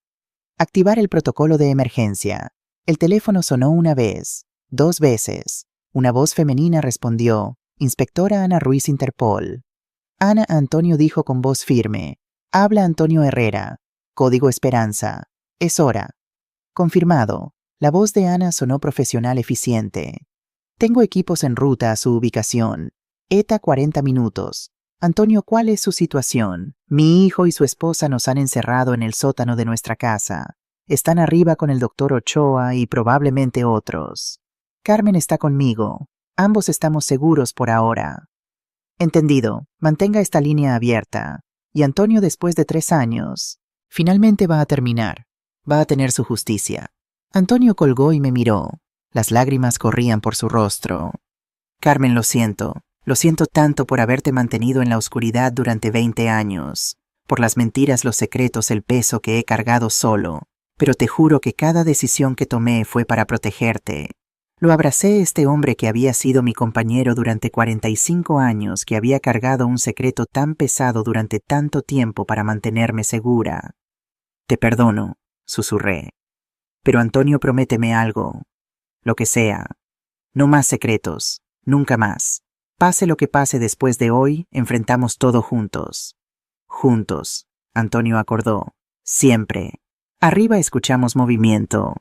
Activar el protocolo de emergencia. El teléfono sonó una vez, 2 veces. Una voz femenina respondió: Inspectora Ana Ruiz Interpol. Ana, Antonio dijo con voz firme. Habla Antonio Herrera. Código Esperanza. Es hora. Confirmado. La voz de Ana sonó profesional eficiente. Tengo equipos en ruta a su ubicación. ETA 40 minutos. Antonio, ¿cuál es su situación? Mi hijo y su esposa nos han encerrado en el sótano de nuestra casa. Están arriba con el doctor Ochoa y probablemente otros. Carmen está conmigo. Ambos estamos seguros por ahora. Entendido. Mantenga esta línea abierta. Y Antonio, después de 3 años, finalmente va a terminar. Va a tener su justicia. Antonio colgó y me miró. Las lágrimas corrían por su rostro. Carmen, lo siento. Lo siento tanto por haberte mantenido en la oscuridad durante 20 años. Por las mentiras, los secretos, el peso que he cargado solo. Pero te juro que cada decisión que tomé fue para protegerte. Lo abracé, este hombre que había sido mi compañero durante 45 años, que había cargado un secreto tan pesado durante tanto tiempo para mantenerme segura. Te perdono, susurré. Pero Antonio, prométeme algo. Lo que sea. No más secretos. Nunca más. Pase lo que pase después de hoy, enfrentamos todo juntos. Juntos, Antonio acordó. Siempre. Arriba escuchamos movimiento.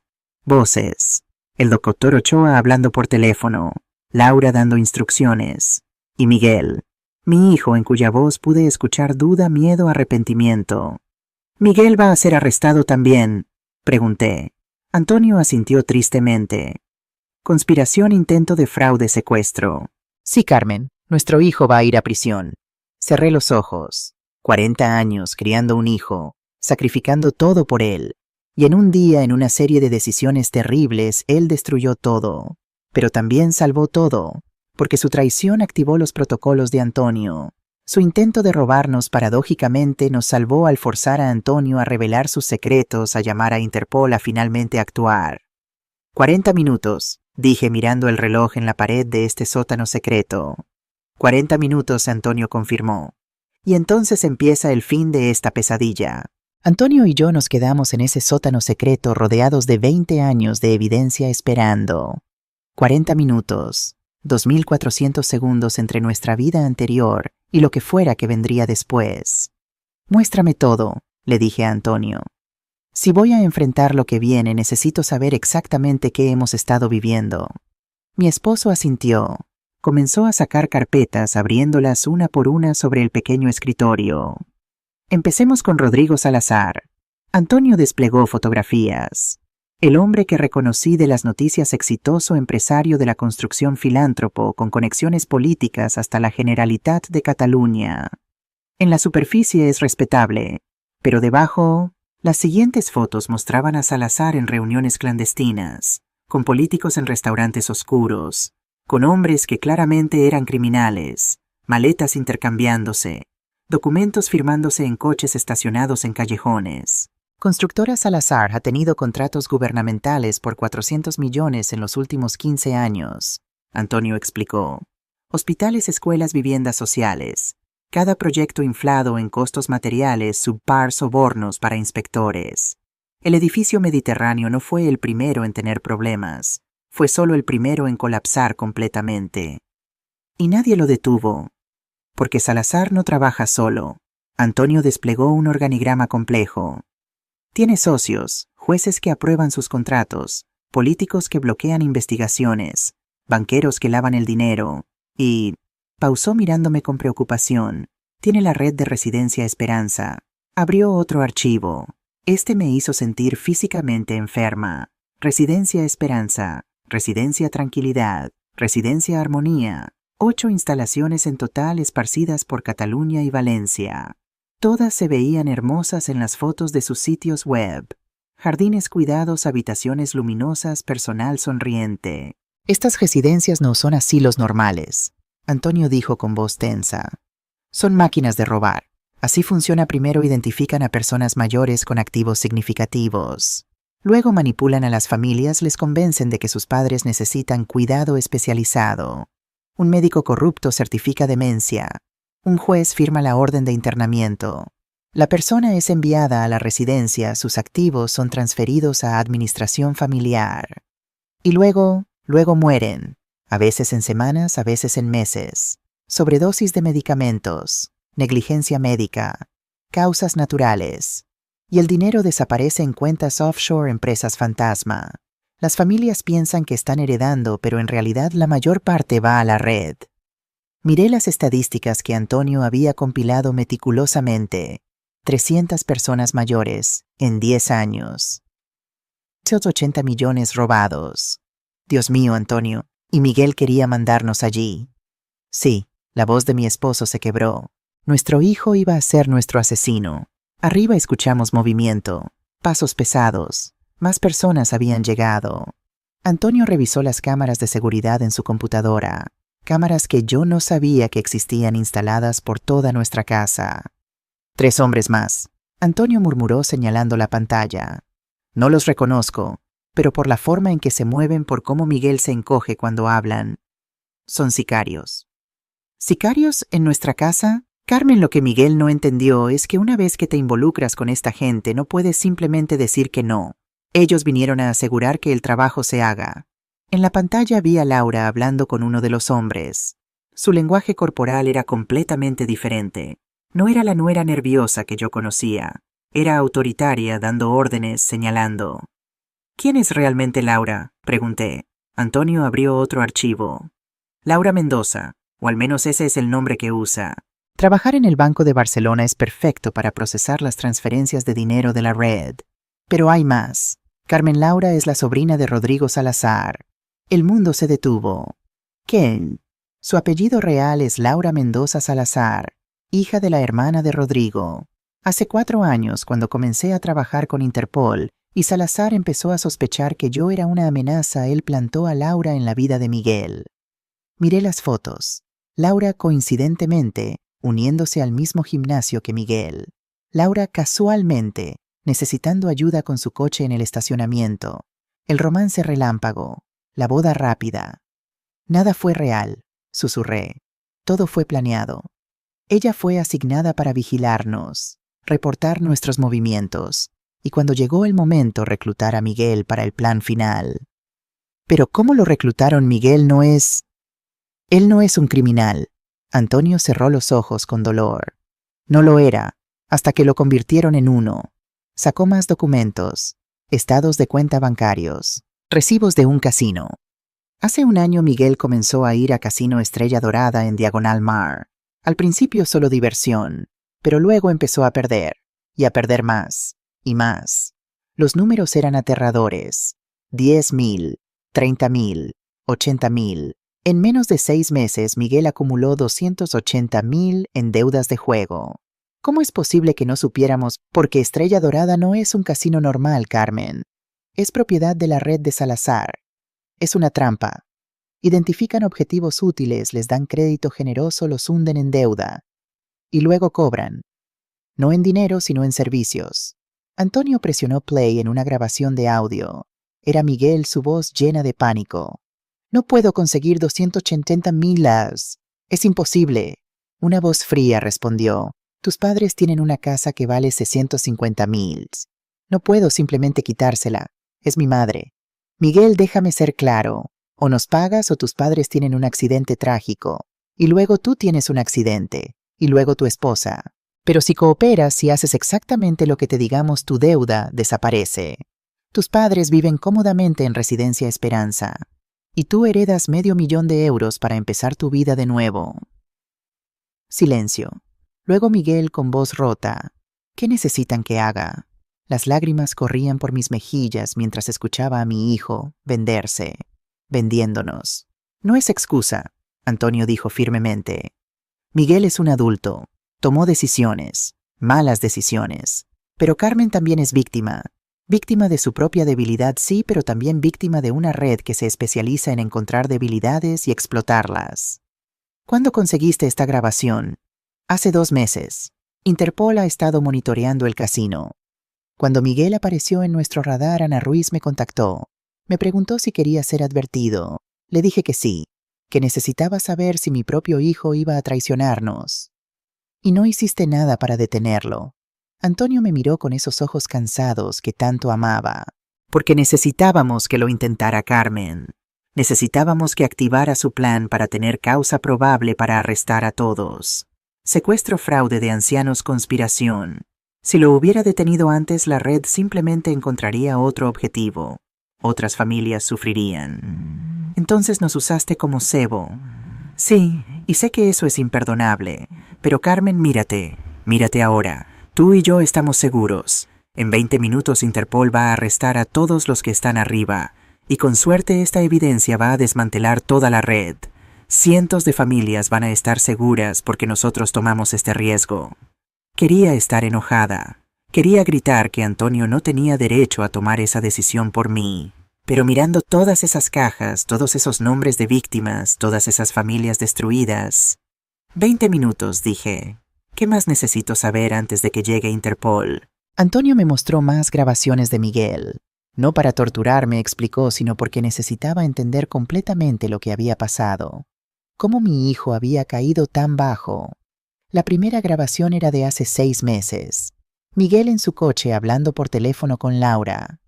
Voces. El doctor Ochoa hablando por teléfono. Laura dando instrucciones. Y Miguel. Mi hijo, en cuya voz pude escuchar duda, miedo, arrepentimiento. ¿Miguel va a ser arrestado también?, pregunté. Antonio asintió tristemente. Conspiración, intento de fraude, secuestro. Sí, Carmen, nuestro hijo va a ir a prisión. Cerré los ojos. 40 años criando un hijo, sacrificando todo por él. Y en un día, en una serie de decisiones terribles, él destruyó todo. Pero también salvó todo, porque su traición activó los protocolos de Antonio. Su intento de robarnos paradójicamente nos salvó al forzar a Antonio a revelar sus secretos, a llamar a Interpol, a finalmente actuar. 40 minutos, dije mirando el reloj en la pared de este sótano secreto. 40 minutos, Antonio confirmó. Y entonces empieza el fin de esta pesadilla. Antonio y yo nos quedamos en ese sótano secreto rodeados de 20 años de evidencia esperando. 40 minutos, 2400 segundos entre nuestra vida anterior y lo que fuera que vendría después. Muéstrame todo, le dije a Antonio. Si voy a enfrentar lo que viene, necesito saber exactamente qué hemos estado viviendo. Mi esposo asintió. Comenzó a sacar carpetas, abriéndolas una por una sobre el pequeño escritorio. Empecemos con Rodrigo Salazar. Antonio desplegó fotografías. El hombre que reconocí de las noticias, exitoso empresario de la construcción, filántropo, con conexiones políticas hasta la Generalitat de Cataluña. En la superficie es respetable, pero debajo, las siguientes fotos mostraban a Salazar en reuniones clandestinas, con políticos en restaurantes oscuros, con hombres que claramente eran criminales, maletas intercambiándose, documentos firmándose en coches estacionados en callejones. Constructora Salazar ha tenido contratos gubernamentales por 400 millones en los últimos 15 años, Antonio explicó. Hospitales, escuelas, viviendas sociales. Cada proyecto inflado en costos materiales, subpar, sobornos para inspectores. El edificio Mediterráneo no fue el primero en tener problemas. Fue solo el primero en colapsar completamente. Y nadie lo detuvo. Porque Salazar no trabaja solo. Antonio desplegó un organigrama complejo. Tiene socios, jueces que aprueban sus contratos, políticos que bloquean investigaciones, banqueros que lavan el dinero, y... pausó mirándome con preocupación. Tiene la red de Residencia Esperanza. Abrió otro archivo. Este me hizo sentir físicamente enferma. Residencia Esperanza, Residencia Tranquilidad, Residencia Armonía. 8 instalaciones en total esparcidas por Cataluña y Valencia. Todas se veían hermosas en las fotos de sus sitios web. Jardines cuidados, habitaciones luminosas, personal sonriente. Estas residencias no son asilos normales, Antonio dijo con voz tensa. Son máquinas de robar. Así funciona. Primero identifican a personas mayores con activos significativos. Luego manipulan a las familias, les convencen de que sus padres necesitan cuidado especializado. Un médico corrupto certifica demencia. Un juez firma la orden de internamiento. La persona es enviada a la residencia, sus activos son transferidos a administración familiar. Y luego mueren, a veces en semanas, a veces en meses. Sobredosis de medicamentos, negligencia médica, causas naturales. Y el dinero desaparece en cuentas offshore, empresas fantasma. Las familias piensan que están heredando, pero en realidad la mayor parte va a la red. Miré las estadísticas que Antonio había compilado meticulosamente. 300 personas mayores en 10 años. 80 millones robados. Dios mío, Antonio, y Miguel quería mandarnos allí. Sí, la voz de mi esposo se quebró. Nuestro hijo iba a ser nuestro asesino. Arriba escuchamos movimiento, pasos pesados. Más personas habían llegado. Antonio revisó las cámaras de seguridad en su computadora, cámaras que yo no sabía que existían instaladas por toda nuestra casa. 3 hombres más, Antonio murmuró señalando la pantalla. No los reconozco, pero por la forma en que se mueven, por cómo Miguel se encoge cuando hablan. Son sicarios. ¿Sicarios en nuestra casa? Carmen, lo que Miguel no entendió es que una vez que te involucras con esta gente no puedes simplemente decir que no. Ellos vinieron a asegurar que el trabajo se haga. En la pantalla vi a Laura hablando con uno de los hombres. Su lenguaje corporal era completamente diferente. No era la nuera nerviosa que yo conocía. Era autoritaria, dando órdenes, señalando. ¿Quién es realmente Laura?, pregunté. Antonio abrió otro archivo. Laura Mendoza, o al menos ese es el nombre que usa. Trabajar en el Banco de Barcelona es perfecto para procesar las transferencias de dinero de la red. Pero hay más. Carmen Laura es la sobrina de Rodrigo Salazar. El mundo se detuvo. ¿Quién? Su apellido real es Laura Mendoza Salazar, hija de la hermana de Rodrigo. Hace 4 años, cuando comencé a trabajar con Interpol, y Salazar empezó a sospechar que yo era una amenaza, él plantó a Laura en la vida de Miguel. Miré las fotos. Laura coincidentemente uniéndose al mismo gimnasio que Miguel. Laura casualmente necesitando ayuda con su coche en el estacionamiento. El romance relámpago. La boda rápida. Nada fue real, susurré. Todo fue planeado. Ella fue asignada para vigilarnos, reportar nuestros movimientos, y cuando llegó el momento reclutar a Miguel para el plan final. Pero ¿cómo lo reclutaron? Miguel no es... Él no es un criminal. Antonio cerró los ojos con dolor. No lo era, hasta que lo convirtieron en uno. Sacó más documentos, estados de cuenta bancarios, recibos de un casino. Hace 1 año Miguel comenzó a ir a Casino Estrella Dorada en Diagonal Mar. Al principio solo diversión, pero luego empezó a perder, y a perder más, y más. Los números eran aterradores. 10,000, 30,000, 80,000. En menos de 6 meses, Miguel acumuló 280,000 en deudas de juego. ¿Cómo es posible que no supiéramos? Porque Estrella Dorada no es un casino normal, Carmen. Es propiedad de la red de Salazar. Es una trampa. Identifican objetivos útiles, les dan crédito generoso, los hunden en deuda. Y luego cobran. No en dinero, sino en servicios. Antonio presionó play en una grabación de audio. Era Miguel, su voz llena de pánico. No puedo conseguir 280,000. Es imposible. Una voz fría respondió. Tus padres tienen una casa que vale 650,000. No puedo simplemente quitársela. Es mi madre. Miguel, déjame ser claro. O nos pagas o tus padres tienen un accidente trágico. Y luego tú tienes un accidente. Y luego tu esposa. Pero si cooperas y haces exactamente lo que te digamos, tu deuda desaparece. Tus padres viven cómodamente en Residencia Esperanza. Y tú heredas $500,000 para empezar tu vida de nuevo. Silencio. Luego Miguel con voz rota. ¿Qué necesitan que haga? Las lágrimas corrían por mis mejillas mientras escuchaba a mi hijo venderse, vendiéndonos. No es excusa, Antonio dijo firmemente. Miguel es un adulto. Tomó decisiones, malas decisiones. Pero Carmen también es víctima. Víctima de su propia debilidad, sí, pero también víctima de una red que se especializa en encontrar debilidades y explotarlas. ¿Cuándo conseguiste esta grabación? Hace 2 meses. Interpol ha estado monitoreando el casino. Cuando Miguel apareció en nuestro radar, Ana Ruiz me contactó. Me preguntó si quería ser advertido. Le dije que sí, que necesitaba saber si mi propio hijo iba a traicionarnos. Y no hiciste nada para detenerlo. Antonio me miró con esos ojos cansados que tanto amaba. Porque necesitábamos que lo intentara Carmen. Necesitábamos que activara su plan para tener causa probable para arrestar a todos. Secuestro, fraude de ancianos, conspiración. Si lo hubiera detenido antes, la red simplemente encontraría otro objetivo. Otras familias sufrirían. Entonces nos usaste como cebo. Sí, y sé que eso es imperdonable. Pero Carmen, mírate ahora. Tú y yo estamos seguros. En 20 minutos Interpol va a arrestar a todos los que están arriba. Y con suerte esta evidencia va a desmantelar toda la red. Cientos de familias van a estar seguras porque nosotros tomamos este riesgo. Quería estar enojada. Quería gritar que Antonio no tenía derecho a tomar esa decisión por mí. Pero mirando todas esas cajas, todos esos nombres de víctimas, todas esas familias destruidas... 20 minutos, dije. ¿Qué más necesito saber antes de que llegue Interpol? Antonio me mostró más grabaciones de Miguel. No para torturarme, explicó, sino porque necesitaba entender completamente lo que había pasado. Cómo mi hijo había caído tan bajo. La primera grabación era de hace 6 meses. Miguel en su coche hablando por teléfono con Laura.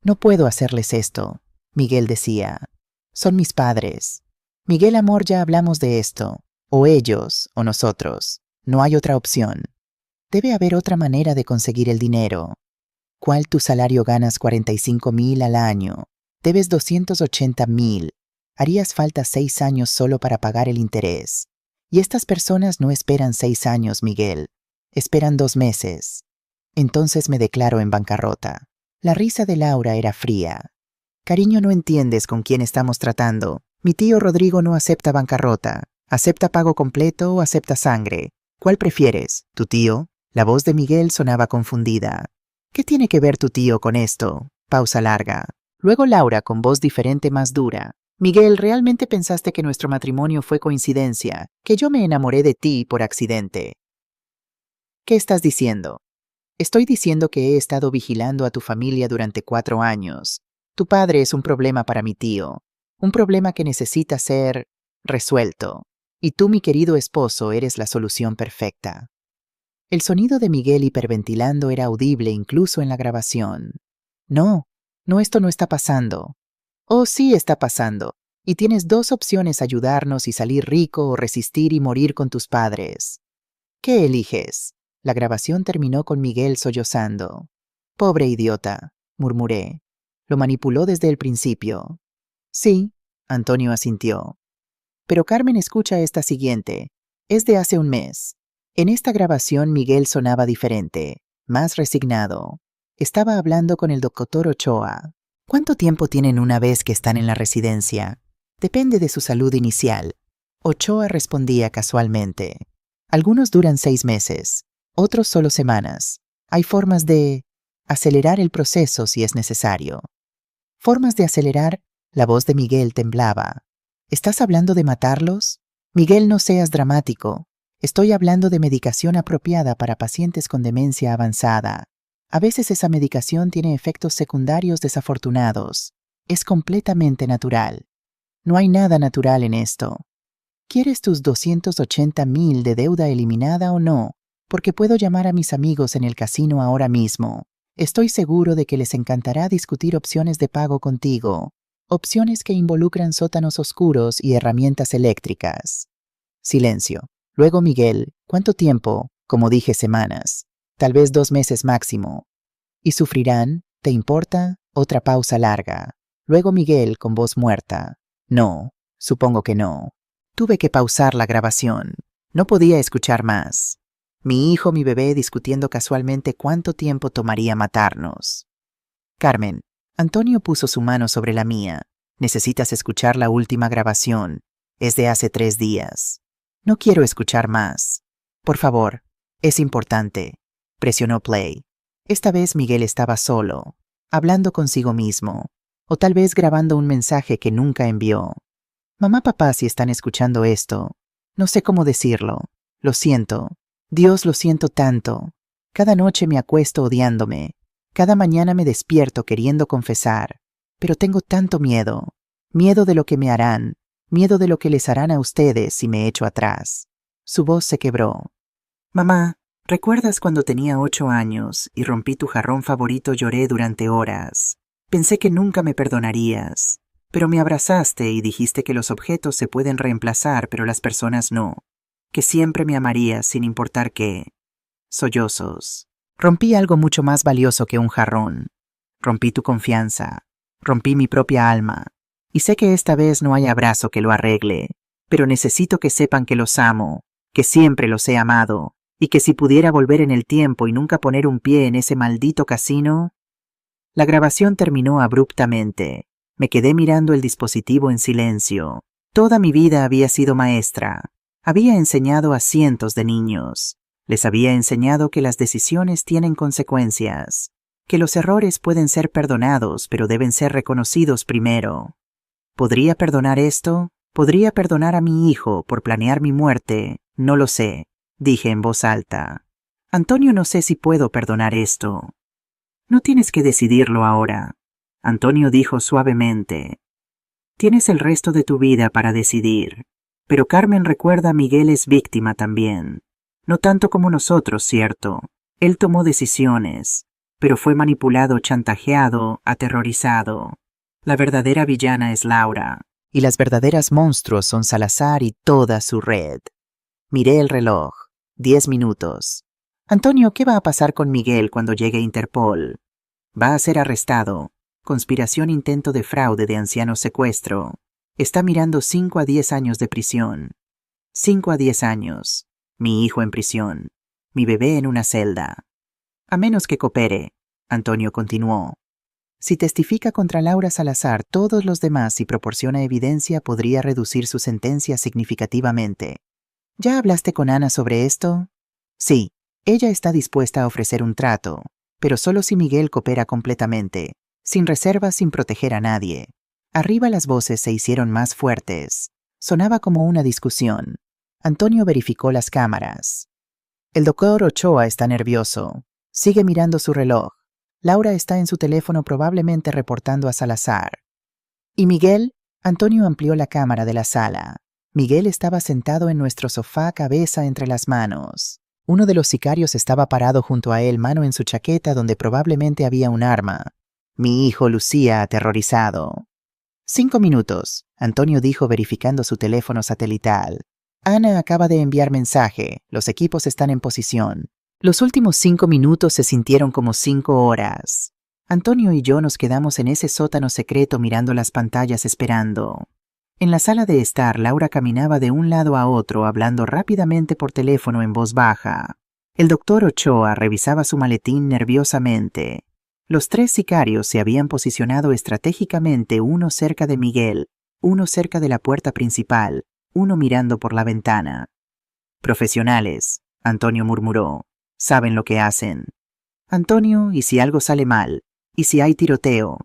No puedo hacerles esto, Miguel decía. Son mis padres. Miguel, amor, ya hablamos de esto. O ellos, o nosotros. No hay otra opción. Debe haber otra manera de conseguir el dinero. ¿Cuál? Tu salario ganas 45,000 al año. Debes 280,000. Harías falta 6 años solo para pagar el interés. Y estas personas no esperan 6 años, Miguel. Esperan 2 meses. Entonces me declaro en bancarrota. La risa de Laura era fría. Cariño, no entiendes con quién estamos tratando. Mi tío Rodrigo no acepta bancarrota. ¿Acepta pago completo o acepta sangre? ¿Cuál prefieres? ¿Tu tío? La voz de Miguel sonaba confundida. ¿Qué tiene que ver tu tío con esto? Pausa larga. Luego Laura, con voz diferente, más dura. Miguel, ¿realmente pensaste que nuestro matrimonio fue coincidencia? ¿Que yo me enamoré de ti por accidente? ¿Qué estás diciendo? Estoy diciendo que he estado vigilando a tu familia durante 4 años. Tu padre es un problema para mi tío. Un problema que necesita ser resuelto. Y tú, mi querido esposo, eres la solución perfecta. El sonido de Miguel hiperventilando era audible incluso en la grabación. No, esto no está pasando. Oh, sí está pasando. Y tienes 2 opciones: ayudarnos y salir rico o resistir y morir con tus padres. ¿Qué eliges? La grabación terminó con Miguel sollozando. Pobre idiota, murmuré. Lo manipuló desde el principio. Sí, Antonio asintió. Pero Carmen, escucha esta siguiente. Es de hace un mes. En esta grabación Miguel sonaba diferente, más resignado. Estaba hablando con el doctor Ochoa. ¿Cuánto tiempo tienen una vez que están en la residencia? Depende de su salud inicial. Ochoa respondía casualmente. Algunos duran 6 meses, otros solo semanas. Hay formas de acelerar el proceso si es necesario. ¿Formas de acelerar? La voz de Miguel temblaba. ¿Estás hablando de matarlos? Miguel, no seas dramático. Estoy hablando de medicación apropiada para pacientes con demencia avanzada. A veces esa medicación tiene efectos secundarios desafortunados. Es completamente natural. No hay nada natural en esto. ¿Quieres tus 280,000 de deuda eliminada o no? Porque puedo llamar a mis amigos en el casino ahora mismo. Estoy seguro de que les encantará discutir opciones de pago contigo. Opciones que involucran sótanos oscuros y herramientas eléctricas. Silencio. Luego Miguel, ¿cuánto tiempo? Como dije, semanas. Tal vez 2 meses máximo. ¿Y sufrirán? ¿Te importa? Otra pausa larga. Luego Miguel, con voz muerta. No, supongo que no. Tuve que pausar la grabación. No podía escuchar más. Mi hijo, mi bebé, discutiendo casualmente cuánto tiempo tomaría matarnos. Carmen. Antonio puso su mano sobre la mía. Necesitas escuchar la última grabación. Es de hace 3 días. No quiero escuchar más. Por favor, es importante. Presionó play. Esta vez Miguel estaba solo, hablando consigo mismo, o tal vez grabando un mensaje que nunca envió. Mamá, papá, si están escuchando esto, no sé cómo decirlo. Lo siento. Dios, lo siento tanto. Cada noche me acuesto odiándome. Cada mañana me despierto queriendo confesar, pero tengo tanto miedo. Miedo de lo que me harán, miedo de lo que les harán a ustedes si me echo atrás. Su voz se quebró. Mamá, ¿recuerdas cuando tenía 8 años y rompí tu jarrón favorito? Lloré durante horas. Pensé que nunca me perdonarías, pero me abrazaste y dijiste que los objetos se pueden reemplazar, pero las personas no. Que siempre me amarías sin importar qué. Sollozos. Rompí algo mucho más valioso que un jarrón. Rompí tu confianza. Rompí mi propia alma. Y sé que esta vez no hay abrazo que lo arregle, pero necesito que sepan que los amo, que siempre los he amado, y que si pudiera volver en el tiempo y nunca poner un pie en ese maldito casino. La grabación terminó abruptamente. Me quedé mirando el dispositivo en silencio. Toda mi vida había sido maestra. Había enseñado a cientos de niños. Les había enseñado que las decisiones tienen consecuencias, que los errores pueden ser perdonados, pero deben ser reconocidos primero. ¿Podría perdonar esto? ¿Podría perdonar a mi hijo por planear mi muerte? No lo sé, dije en voz alta. Antonio, no sé si puedo perdonar esto. No tienes que decidirlo ahora, Antonio dijo suavemente. Tienes el resto de tu vida para decidir. Pero Carmen, recuerda, Miguel es víctima también. No tanto como nosotros, cierto. Él tomó decisiones, pero fue manipulado, chantajeado, aterrorizado. La verdadera villana es Laura. Y las verdaderas monstruos son Salazar y toda su red. Miré el reloj. 10 minutos. Antonio, ¿qué va a pasar con Miguel cuando llegue Interpol? Va a ser arrestado. Conspiración, intento de fraude de anciano, secuestro. Está mirando 5 a 10 años de prisión. 5 a 10 años. Mi hijo en prisión. Mi bebé en una celda. A menos que coopere, Antonio continuó. Si testifica contra Laura Salazar, todos los demás y proporciona evidencia, podría reducir su sentencia significativamente. ¿Ya hablaste con Ana sobre esto? Sí, ella está dispuesta a ofrecer un trato, pero solo si Miguel coopera completamente, sin reservas, sin proteger a nadie. Arriba las voces se hicieron más fuertes. Sonaba como una discusión. Antonio verificó las cámaras. El doctor Ochoa está nervioso. Sigue mirando su reloj. Laura está en su teléfono, probablemente reportando a Salazar. ¿Y Miguel? Antonio amplió la cámara de la sala. Miguel estaba sentado en nuestro sofá, cabeza entre las manos. Uno de los sicarios estaba parado junto a él, mano en su chaqueta donde probablemente había un arma. Mi hijo lucía aterrorizado. 5 minutos, Antonio dijo verificando su teléfono satelital. Ana acaba de enviar mensaje. Los equipos están en posición. Los últimos 5 minutos se sintieron como 5 horas. Antonio y yo nos quedamos en ese sótano secreto mirando las pantallas esperando. En la sala de estar, Laura caminaba de un lado a otro hablando rápidamente por teléfono en voz baja. El doctor Ochoa revisaba su maletín nerviosamente. Los 3 sicarios se habían posicionado estratégicamente, uno cerca de Miguel, uno cerca de la puerta principal, uno mirando por la ventana. Profesionales, Antonio murmuró. Saben lo que hacen. Antonio, ¿y si algo sale mal? ¿Y si hay tiroteo?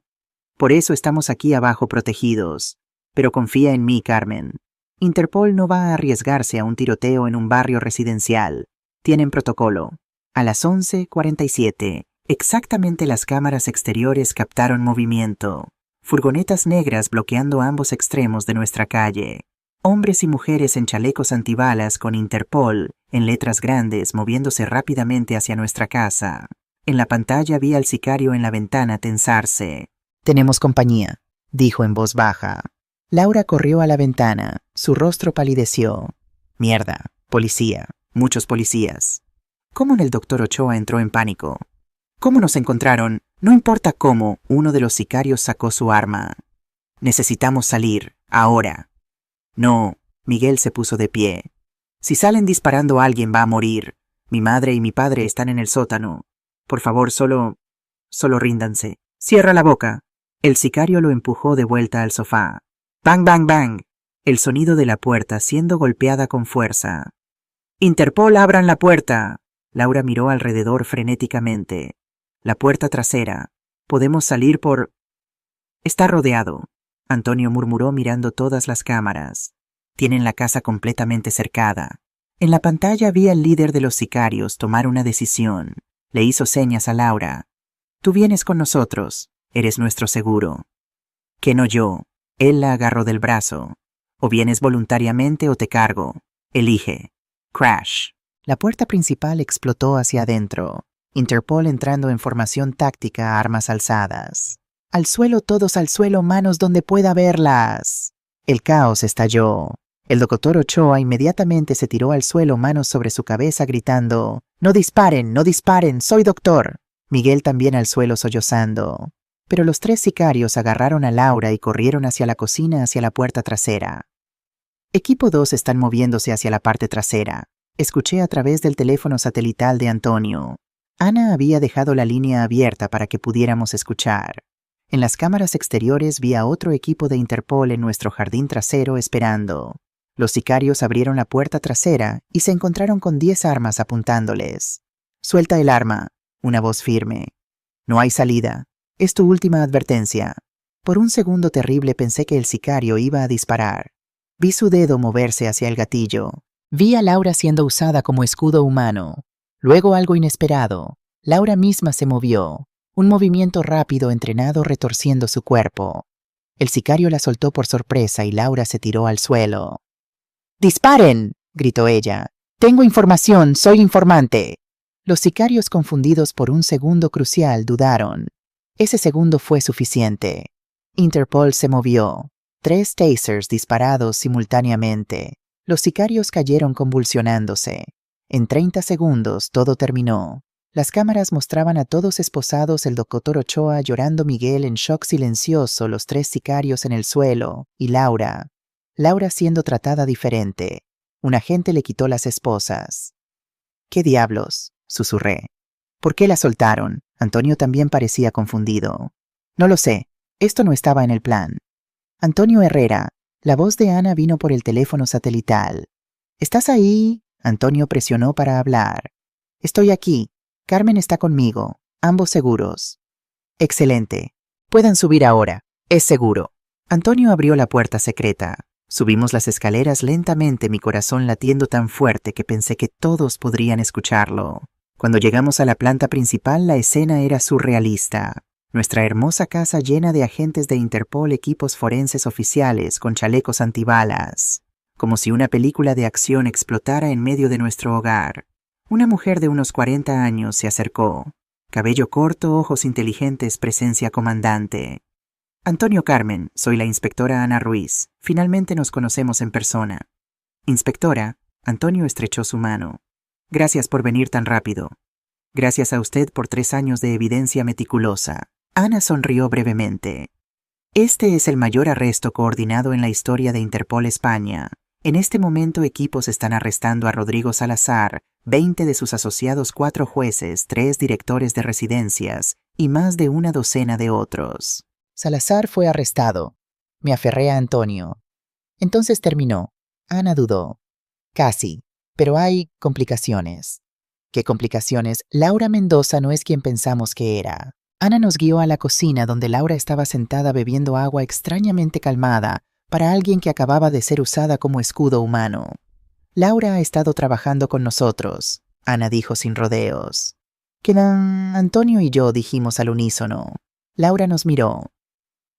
Por eso estamos aquí abajo protegidos. Pero confía en mí, Carmen. Interpol no va a arriesgarse a un tiroteo en un barrio residencial. Tienen protocolo. A las 11:47, exactamente, las cámaras exteriores captaron movimiento. Furgonetas negras bloqueando ambos extremos de nuestra calle. Hombres y mujeres en chalecos antibalas con Interpol, en letras grandes, moviéndose rápidamente hacia nuestra casa. En la pantalla vi al sicario en la ventana tensarse. Tenemos compañía, dijo en voz baja. Laura corrió a la ventana. Su rostro palideció. Mierda, policía, muchos policías. ¿Cómo el doctor Ochoa entró en pánico? ¿Cómo nos encontraron? No importa cómo, uno de los sicarios sacó su arma. Necesitamos salir, ahora. No, Miguel se puso de pie. Si salen disparando, alguien va a morir. Mi madre y mi padre están en el sótano. Por favor, solo ríndanse. Cierra la boca. El sicario lo empujó de vuelta al sofá. Bang, bang, bang. El sonido de la puerta siendo golpeada con fuerza. Interpol, abran la puerta. Laura miró alrededor frenéticamente. La puerta trasera. Podemos salir por... Está rodeado. Antonio murmuró mirando todas las cámaras. Tienen la casa completamente cercada. En la pantalla vi al líder de los sicarios tomar una decisión. Le hizo señas a Laura. Tú vienes con nosotros. Eres nuestro seguro. Que no yo. Él la agarró del brazo. O vienes voluntariamente o te cargo. Elige. Crash. La puerta principal explotó hacia adentro. Interpol entrando en formación táctica a armas alzadas. Al suelo, todos al suelo, manos donde pueda verlas. El caos estalló. El doctor Ochoa inmediatamente se tiró al suelo, manos sobre su cabeza, gritando: «¡No disparen, no disparen! ¡Soy doctor!». Miguel también al suelo sollozando. Pero los 3 sicarios agarraron a Laura y corrieron hacia la cocina, hacia la puerta trasera. Equipo 2 están moviéndose hacia la parte trasera. Escuché a través del teléfono satelital de Antonio. Ana había dejado la línea abierta para que pudiéramos escuchar. En las cámaras exteriores vi a otro equipo de Interpol en nuestro jardín trasero esperando. Los sicarios abrieron la puerta trasera y se encontraron con 10 armas apuntándoles. «Suelta el arma», una voz firme. «No hay salida. Es tu última advertencia». Por un segundo terrible pensé que el sicario iba a disparar. Vi su dedo moverse hacia el gatillo. Vi a Laura siendo usada como escudo humano. Luego algo inesperado. Laura misma se movió. Un movimiento rápido, entrenado, retorciendo su cuerpo. El sicario la soltó por sorpresa y Laura se tiró al suelo. «¡Disparen!», gritó ella. «Tengo información, soy informante». Los sicarios, confundidos por un segundo crucial, dudaron. Ese segundo fue suficiente. Interpol se movió. 3 tasers disparados simultáneamente. Los sicarios cayeron convulsionándose. En 30 segundos todo terminó. Las cámaras mostraban a todos esposados, el doctor Ochoa llorando, Miguel en shock silencioso, los 3 sicarios en el suelo, y Laura siendo tratada diferente. Un agente le quitó las esposas. «¿Qué diablos?», susurré. «¿Por qué la soltaron?». Antonio también parecía confundido. «No lo sé. Esto no estaba en el plan». «Antonio Herrera». La voz de Ana vino por el teléfono satelital. «¿Estás ahí?». Antonio presionó para hablar. «Estoy aquí. Carmen está conmigo. Ambos seguros». «Excelente. Puedan subir ahora. Es seguro». Antonio abrió la puerta secreta. Subimos las escaleras lentamente, mi corazón latiendo tan fuerte que pensé que todos podrían escucharlo. Cuando llegamos a la planta principal, la escena era surrealista. Nuestra hermosa casa llena de agentes de Interpol, equipos forenses oficiales con chalecos antibalas. Como si una película de acción explotara en medio de nuestro hogar. Una mujer de unos 40 años se acercó. Cabello corto, ojos inteligentes, presencia comandante. «Antonio, Carmen, soy la inspectora Ana Ruiz. Finalmente nos conocemos en persona». «Inspectora», Antonio estrechó su mano. «Gracias por venir tan rápido. Gracias a usted por 3 años de evidencia meticulosa». Ana sonrió brevemente. «Este es el mayor arresto coordinado en la historia de Interpol España. En este momento equipos están arrestando a Rodrigo Salazar, 20 de sus asociados, 4 jueces, 3 directores de residencias y más de una docena de otros». Salazar fue arrestado. Me aferré a Antonio. Entonces terminó. Ana dudó. Casi. Pero hay complicaciones. ¿Qué complicaciones? Laura Mendoza no es quien pensamos que era. Ana nos guió a la cocina donde Laura estaba sentada bebiendo agua extrañamente calmada para alguien que acababa de ser usada como escudo humano. Laura ha estado trabajando con nosotros, Ana dijo sin rodeos. «Quedan Antonio y yo», dijimos al unísono. Laura nos miró.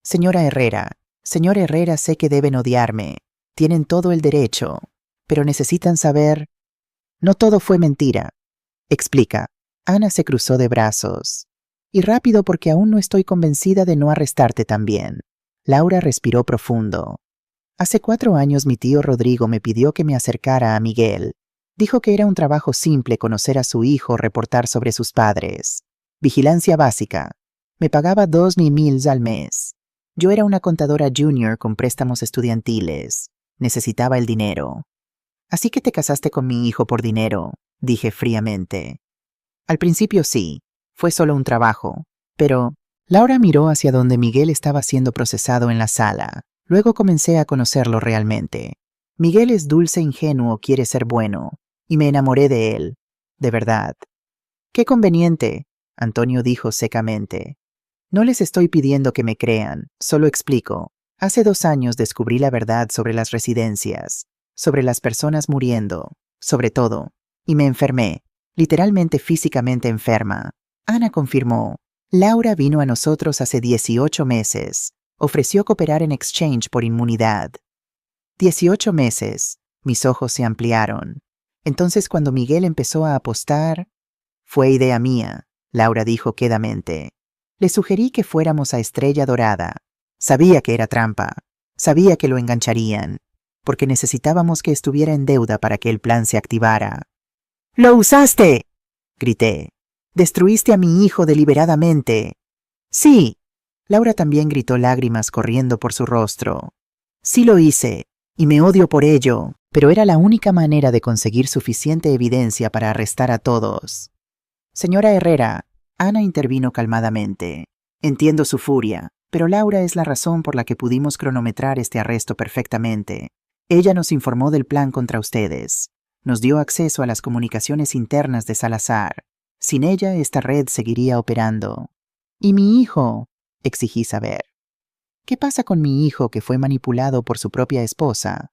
«Señora Herrera, señor Herrera, sé que deben odiarme. Tienen todo el derecho. Pero necesitan saber. No todo fue mentira». «Explica». Ana se cruzó de brazos. «Y rápido, porque aún no estoy convencida de no arrestarte también». Laura respiró profundo. «Hace 4 años mi tío Rodrigo me pidió que me acercara a Miguel. Dijo que era un trabajo simple conocer a su hijo, reportar sobre sus padres. Vigilancia básica. Me pagaba 2.000 al mes. Yo era una contadora junior con préstamos estudiantiles. Necesitaba el dinero». «Así que te casaste con mi hijo por dinero», dije fríamente. «Al principio sí. Fue solo un trabajo. Pero…». Laura miró hacia donde Miguel estaba siendo procesado en la sala. Luego comencé a conocerlo realmente. Miguel es dulce, ingenuo, quiere ser bueno. Y me enamoré de él. De verdad. «Qué conveniente», Antonio dijo secamente. «No les estoy pidiendo que me crean, solo explico. Hace 2 años descubrí la verdad sobre las residencias, sobre las personas muriendo, sobre todo. Y me enfermé, literalmente físicamente enferma». Ana confirmó. Laura vino a nosotros hace 18 meses. Ofreció cooperar en exchange por inmunidad. 18 meses. Mis ojos se ampliaron. Entonces cuando Miguel empezó a apostar... Fue idea mía, Laura dijo quedamente. Le sugerí que fuéramos a Estrella Dorada. Sabía que era trampa. Sabía que lo engancharían. Porque necesitábamos que estuviera en deuda para que el plan se activara. ¡Lo usaste!, grité. Destruiste a mi hijo deliberadamente. Sí. Laura también gritó, lágrimas corriendo por su rostro. Sí lo hice, y me odio por ello, pero era la única manera de conseguir suficiente evidencia para arrestar a todos. Señora Herrera, Ana intervino calmadamente. Entiendo su furia, pero Laura es la razón por la que pudimos cronometrar este arresto perfectamente. Ella nos informó del plan contra ustedes. Nos dio acceso a las comunicaciones internas de Salazar. Sin ella, esta red seguiría operando. ¿Y mi hijo?, exigí saber. ¿Qué pasa con mi hijo que fue manipulado por su propia esposa?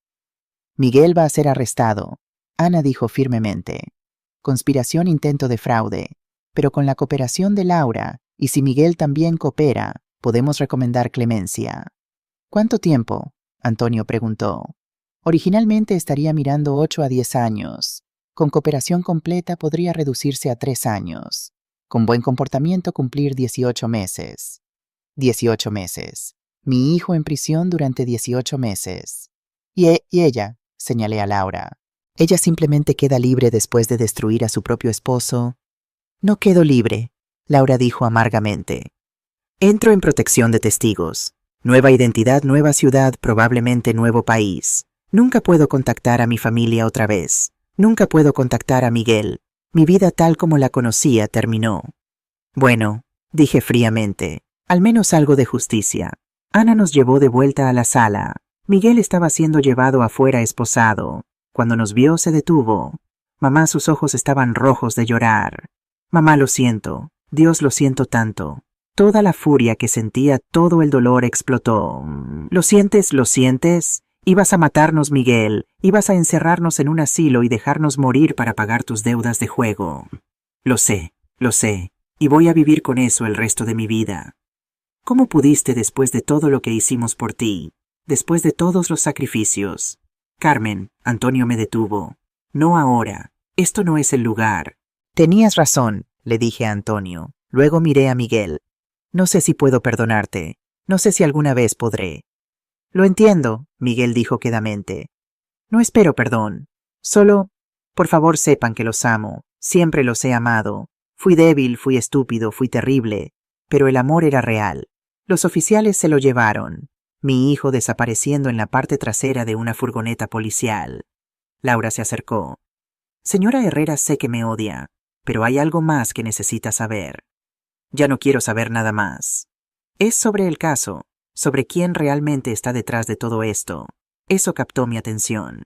Miguel va a ser arrestado, Ana dijo firmemente. Conspiración, intento de fraude. Pero con la cooperación de Laura, y si Miguel también coopera, podemos recomendar clemencia. ¿Cuánto tiempo?, Antonio preguntó. Originalmente estaría mirando 8 a 10 años. Con cooperación completa podría reducirse a 3 años. Con buen comportamiento cumplir 18 meses. 18 meses. Mi hijo en prisión durante 18 meses. Y ella, señalé a Laura. Ella simplemente queda libre después de destruir a su propio esposo. No quedo libre, Laura dijo amargamente. Entro en protección de testigos. Nueva identidad, nueva ciudad, probablemente nuevo país. Nunca puedo contactar a mi familia otra vez. Nunca puedo contactar a Miguel. Mi vida tal como la conocía terminó. Bueno, dije fríamente, al menos algo de justicia. Ana nos llevó de vuelta a la sala. Miguel estaba siendo llevado afuera esposado. Cuando nos vio se detuvo. Mamá, sus ojos estaban rojos de llorar. Mamá, lo siento. Dios, lo siento tanto. Toda la furia que sentía, todo el dolor explotó. ¿Lo sientes? ¿Lo sientes? Ibas a matarnos, Miguel. Ibas a encerrarnos en un asilo y dejarnos morir para pagar tus deudas de juego. Lo sé, y voy a vivir con eso el resto de mi vida. ¿Cómo pudiste después de todo lo que hicimos por ti? Después de todos los sacrificios. Carmen, Antonio me detuvo. No ahora. Esto no es el lugar. Tenías razón, le dije a Antonio. Luego miré a Miguel. No sé si puedo perdonarte. No sé si alguna vez podré. Lo entiendo, Miguel dijo quedamente. No espero perdón. Solo, por favor, sepan que los amo. Siempre los he amado. Fui débil, fui estúpido, fui terrible. Pero el amor era real. Los oficiales se lo llevaron. Mi hijo desapareciendo en la parte trasera de una furgoneta policial. Laura se acercó. Señora Herrera, sé que me odia, pero hay algo más que necesita saber. Ya no quiero saber nada más. Es sobre el caso. Sobre quién realmente está detrás de todo esto. Eso captó mi atención.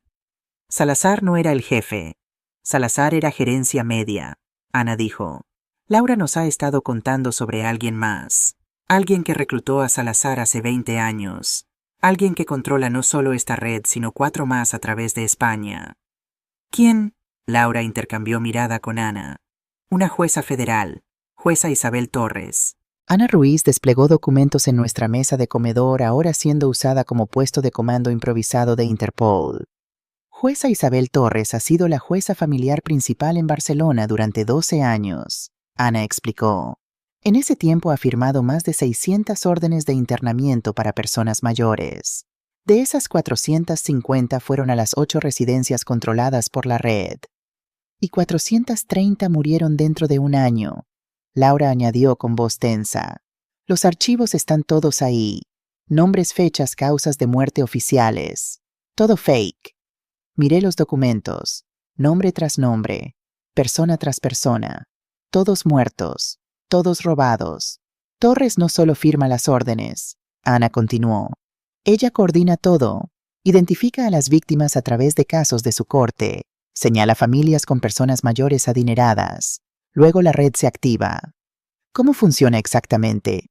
Salazar no era el jefe. Salazar era gerencia media, Ana dijo. Laura nos ha estado contando sobre alguien más. Alguien que reclutó a Salazar hace 20 años. Alguien que controla no solo esta red, sino 4 más a través de España. ¿Quién? Laura intercambió mirada con Ana. Una jueza federal, jueza Isabel Torres. Ana Ruiz desplegó documentos en nuestra mesa de comedor, ahora siendo usada como puesto de comando improvisado de Interpol. Jueza Isabel Torres ha sido la jueza familiar principal en Barcelona durante 12 años, Ana explicó. En ese tiempo ha firmado más de 600 órdenes de internamiento para personas mayores. De esas 450 fueron a las 8 residencias controladas por la red. Y 430 murieron dentro de un año. Laura añadió con voz tensa. Los archivos están todos ahí. Nombres, fechas, causas de muerte oficiales. Todo fake. Miré los documentos. Nombre tras nombre. Persona tras persona. Todos muertos. Todos robados. Torres no solo firma las órdenes. Ana continuó. Ella coordina todo. Identifica a las víctimas a través de casos de su corte. Señala familias con personas mayores adineradas. Luego la red se activa. ¿Cómo funciona exactamente?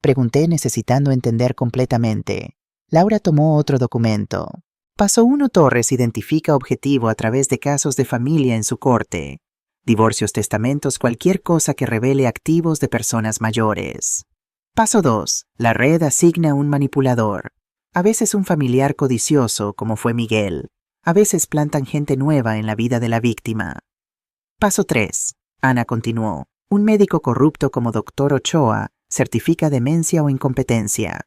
Pregunté necesitando entender completamente. Laura tomó otro documento. Paso 1. Torres identifica objetivo a través de casos de familia en su corte. Divorcios, testamentos, cualquier cosa que revele activos de personas mayores. Paso 2. La red asigna un manipulador. A veces un familiar codicioso, como fue Miguel. A veces plantan gente nueva en la vida de la víctima. Paso 3. Ana continuó. Un médico corrupto como Dr. Ochoa certifica demencia o incompetencia.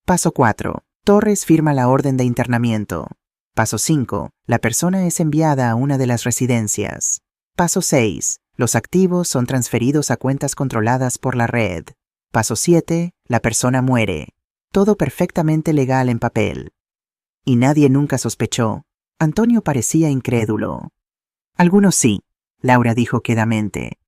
Paso 4. Torres firma la orden de internamiento. Paso 5. La persona es enviada a una de las residencias. Paso 6. Los activos son transferidos a cuentas controladas por la red. Paso 7. La persona muere. Todo perfectamente legal en papel. Y nadie nunca sospechó. Antonio parecía incrédulo. Algunos sí, Laura dijo quedamente.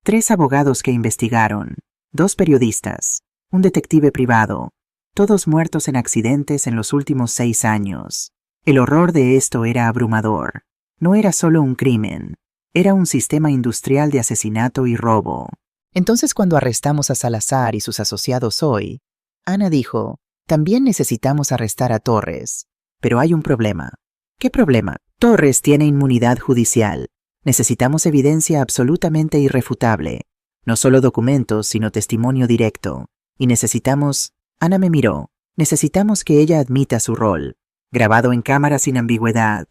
3 abogados que investigaron, 2 periodistas, un detective privado, todos muertos en accidentes en los últimos 6 años. El horror de esto era abrumador. No era solo un crimen, era un sistema industrial de asesinato y robo. Entonces, cuando arrestamos a Salazar y sus asociados hoy, Ana dijo, también necesitamos arrestar a Torres. Pero hay un problema. ¿Qué problema? Torres tiene inmunidad judicial. Necesitamos evidencia absolutamente irrefutable. No solo documentos, sino testimonio directo. Y necesitamos... Ana me miró. Necesitamos que ella admita su rol. Grabado en cámara sin ambigüedad.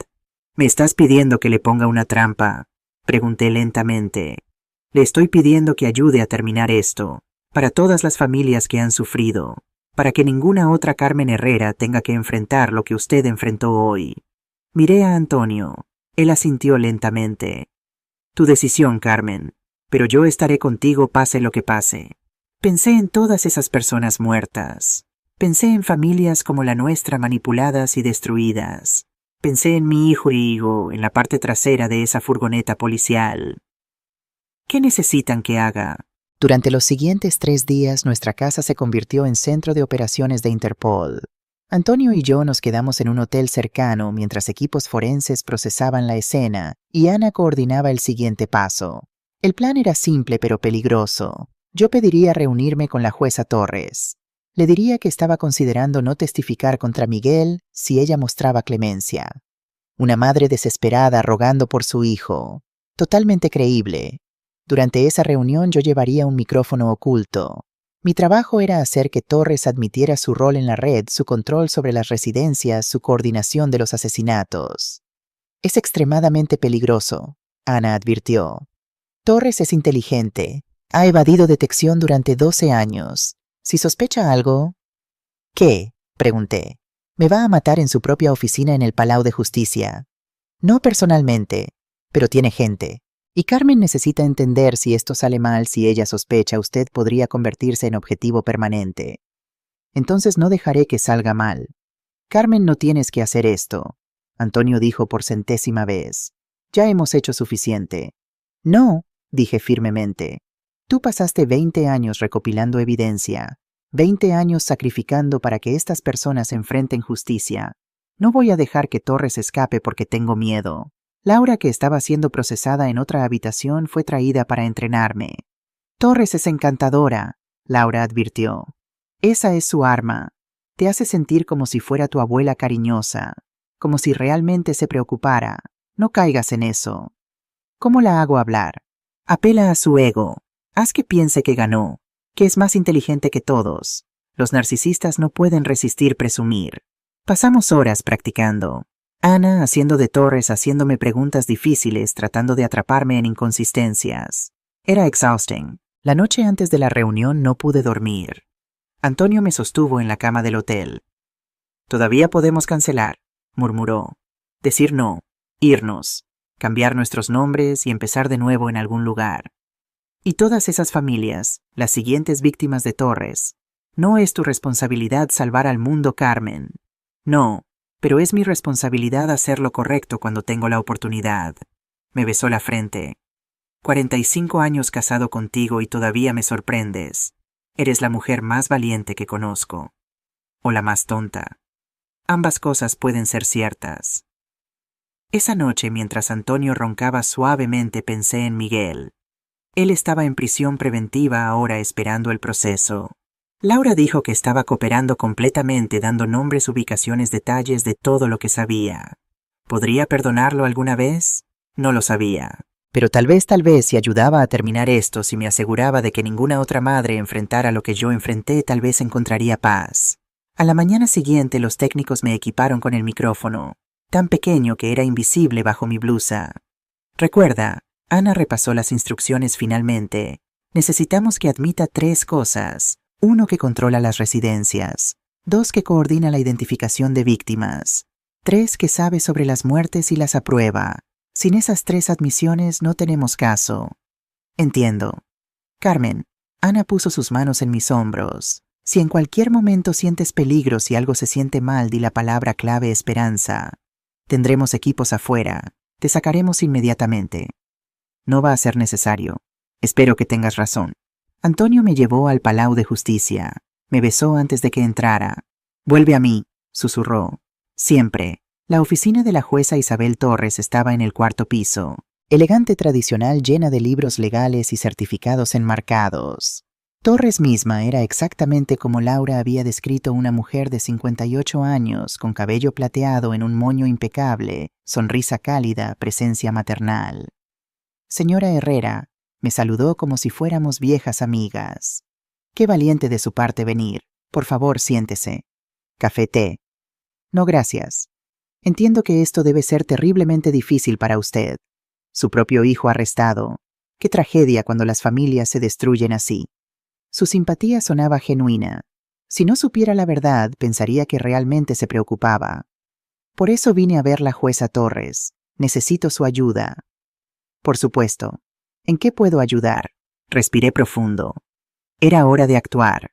¿Me estás pidiendo que le ponga una trampa? Pregunté lentamente. Le estoy pidiendo que ayude a terminar esto. Para todas las familias que han sufrido. Para que ninguna otra Carmen Herrera tenga que enfrentar lo que usted enfrentó hoy. Miré a Antonio. Él asintió lentamente. Tu decisión, Carmen. Pero yo estaré contigo pase lo que pase. Pensé en todas esas personas muertas. Pensé en familias como la nuestra manipuladas y destruidas. Pensé en mi hijo y Higo en la parte trasera de esa furgoneta policial. ¿Qué necesitan que haga? Durante los siguientes 3 días, nuestra casa se convirtió en centro de operaciones de Interpol. Antonio y yo nos quedamos en un hotel cercano mientras equipos forenses procesaban la escena y Ana coordinaba el siguiente paso. El plan era simple pero peligroso. Yo pediría reunirme con la jueza Torres. Le diría que estaba considerando no testificar contra Miguel si ella mostraba clemencia. Una madre desesperada rogando por su hijo. Totalmente creíble. Durante esa reunión yo llevaría un micrófono oculto. Mi trabajo era hacer que Torres admitiera su rol en la red, su control sobre las residencias, su coordinación de los asesinatos. Es extremadamente peligroso, Ana advirtió. Torres es inteligente. Ha evadido detección durante 12 años. Si sospecha algo... ¿Qué? Pregunté. Me va a matar en su propia oficina en el Palau de Justicia. No personalmente, pero tiene gente. Y Carmen necesita entender si esto sale mal, si ella sospecha, usted podría convertirse en objetivo permanente. Entonces no dejaré que salga mal. Carmen, no tienes que hacer esto, Antonio dijo por 100ª vez. Ya hemos hecho suficiente. No, dije firmemente. Tú pasaste 20 años recopilando evidencia, 20 años sacrificando para que estas personas enfrenten justicia. No voy a dejar que Torres escape porque tengo miedo. Laura, que estaba siendo procesada en otra habitación, fue traída para entrenarme. Torres es encantadora, Laura advirtió. Esa es su arma. Te hace sentir como si fuera tu abuela cariñosa, como si realmente se preocupara. No caigas en eso. ¿Cómo la hago hablar? Apela a su ego. Haz que piense que ganó, que es más inteligente que todos. Los narcisistas no pueden resistir presumir. Pasamos horas practicando. Ana haciendo de Torres, haciéndome preguntas difíciles, tratando de atraparme en inconsistencias. Era exhausting. La noche antes de la reunión no pude dormir. Antonio me sostuvo en la cama del hotel. Todavía podemos cancelar, murmuró. Decir no, irnos, cambiar nuestros nombres y empezar de nuevo en algún lugar. Y todas esas familias, las siguientes víctimas de Torres. No es tu responsabilidad salvar al mundo, Carmen. No. Pero es mi responsabilidad hacer lo correcto cuando tengo la oportunidad. Me besó la frente. 45 años casado contigo y todavía me sorprendes. Eres la mujer más valiente que conozco. O la más tonta. Ambas cosas pueden ser ciertas. Esa noche, mientras Antonio roncaba suavemente, pensé en Miguel. Él estaba en prisión preventiva ahora esperando el proceso. Laura dijo que estaba cooperando completamente, dando nombres, ubicaciones, detalles de todo lo que sabía. ¿Podría perdonarlo alguna vez? No lo sabía. Pero tal vez si ayudaba a terminar esto, si me aseguraba de que ninguna otra madre enfrentara lo que yo enfrenté, tal vez encontraría paz. A la mañana siguiente los técnicos me equiparon con el micrófono, tan pequeño que era invisible bajo mi blusa. Recuerda, Ana repasó las instrucciones finalmente. Necesitamos que admita 3 cosas. 1, que controla las residencias. 2, que coordina la identificación de víctimas. 3, que sabe sobre las muertes y las aprueba. Sin esas 3 admisiones no tenemos caso. Entiendo. Carmen, Ana puso sus manos en mis hombros. Si en cualquier momento sientes peligro, si algo se siente mal, di la palabra clave esperanza. Tendremos equipos afuera. Te sacaremos inmediatamente. No va a ser necesario. Espero que tengas razón. Antonio me llevó al Palau de Justicia. Me besó antes de que entrara. Vuelve a mí, susurró. Siempre. La oficina de la jueza Isabel Torres estaba en el 4º piso. Elegante, tradicional, llena de libros legales y certificados enmarcados. Torres misma era exactamente como Laura había descrito, una mujer de 58 años, con cabello plateado en un moño impecable, sonrisa cálida, presencia maternal. Señora Herrera, me saludó como si fuéramos viejas amigas. Qué valiente de su parte venir. Por favor, siéntese. Café, té. No, gracias. Entiendo que esto debe ser terriblemente difícil para usted. Su propio hijo arrestado. Qué tragedia cuando las familias se destruyen así. Su simpatía sonaba genuina. Si no supiera la verdad, pensaría que realmente se preocupaba. Por eso vine a ver la jueza Torres. Necesito su ayuda. Por supuesto. ¿En qué puedo ayudar? Respiré profundo. Era hora de actuar.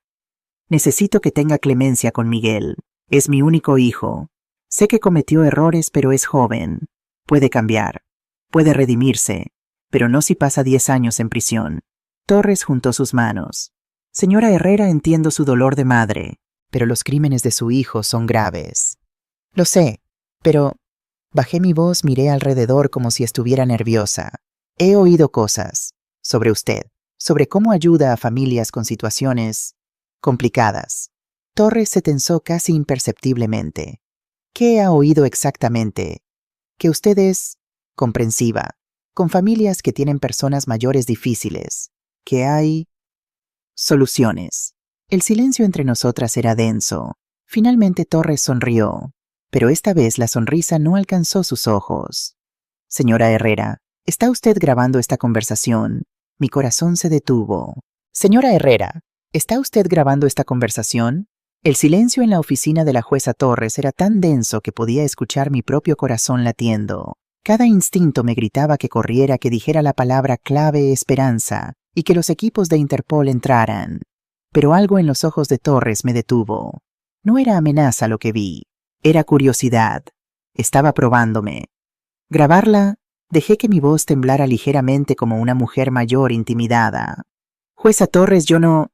Necesito que tenga clemencia con Miguel. Es mi único hijo. Sé que cometió errores, pero es joven. Puede cambiar. Puede redimirse. Pero no si pasa 10 años en prisión. Torres juntó sus manos. Señora Herrera, entiendo su dolor de madre, pero los crímenes de su hijo son graves. Lo sé, pero... Bajé mi voz, miré alrededor como si estuviera nerviosa. He oído cosas sobre usted, sobre cómo ayuda a familias con situaciones complicadas. Torres se tensó casi imperceptiblemente. ¿Qué ha oído exactamente? Que usted es comprensiva, con familias que tienen personas mayores difíciles, que hay soluciones. El silencio entre nosotras era denso. Finalmente Torres sonrió, pero esta vez la sonrisa no alcanzó sus ojos. Señora Herrera, ¿está usted grabando esta conversación? Mi corazón se detuvo. Señora Herrera, ¿está usted grabando esta conversación? El silencio en la oficina de la jueza Torres era tan denso que podía escuchar mi propio corazón latiendo. Cada instinto me gritaba que corriera, que dijera la palabra clave esperanza, y que los equipos de Interpol entraran. Pero algo en los ojos de Torres me detuvo. No era amenaza lo que vi, era curiosidad. Estaba probándome. Grabarla, dejé que mi voz temblara ligeramente como una mujer mayor intimidada. Jueza Torres, yo no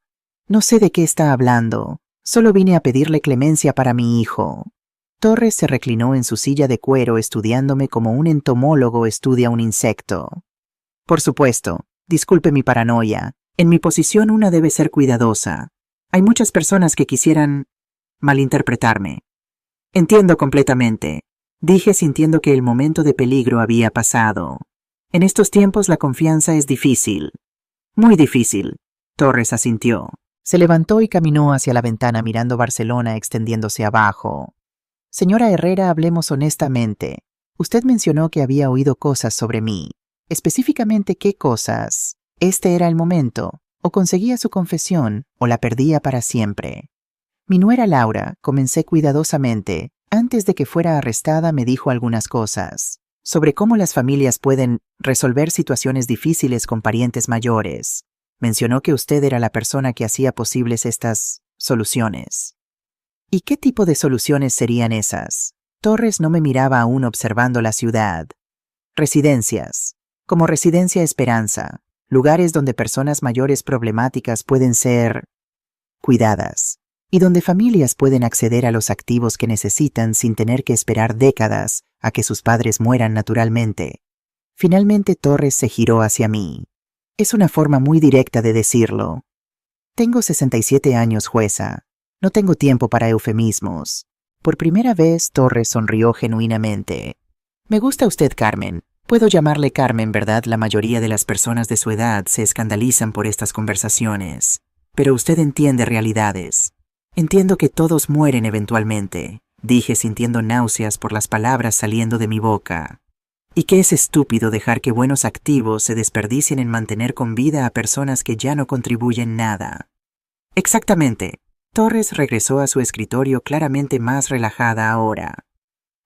sé de qué está hablando. Solo vine a pedirle clemencia para mi hijo. Torres se reclinó en su silla de cuero estudiándome como un entomólogo estudia un insecto. Por supuesto. Disculpe mi paranoia. En mi posición una debe ser cuidadosa. Hay muchas personas que quisieran malinterpretarme. Entiendo completamente, dije sintiendo que el momento de peligro había pasado. En estos tiempos la confianza es difícil. Muy difícil. Torres asintió. Se levantó y caminó hacia la ventana mirando Barcelona extendiéndose abajo. Señora Herrera, hablemos honestamente. Usted mencionó que había oído cosas sobre mí. Específicamente, ¿qué cosas? Este era el momento. O conseguía su confesión, o la perdía para siempre. Mi nuera Laura, comencé cuidadosamente. Antes de que fuera arrestada me dijo algunas cosas. Sobre cómo las familias pueden resolver situaciones difíciles con parientes mayores. Mencionó que usted era la persona que hacía posibles estas soluciones. ¿Y qué tipo de soluciones serían esas? Torres no me miraba aún observando la ciudad. Residencias. Como Residencia Esperanza, lugares donde personas mayores problemáticas pueden ser cuidadas y donde familias pueden acceder a los activos que necesitan sin tener que esperar décadas a que sus padres mueran naturalmente. Finalmente Torres se giró hacia mí. Es una forma muy directa de decirlo. Tengo 67 años, jueza. No tengo tiempo para eufemismos. Por primera vez Torres sonrió genuinamente. Me gusta usted, Carmen. puedo llamarle Carmen, ¿verdad? La mayoría de las personas de su edad se escandalizan por estas conversaciones. Pero usted entiende realidades. Entiendo que todos mueren eventualmente, dije sintiendo náuseas por las palabras saliendo de mi boca. Y que es estúpido dejar que buenos activos se desperdicien en mantener con vida a personas que ya no contribuyen nada. Exactamente. Torres regresó a su escritorio claramente más relajada ahora.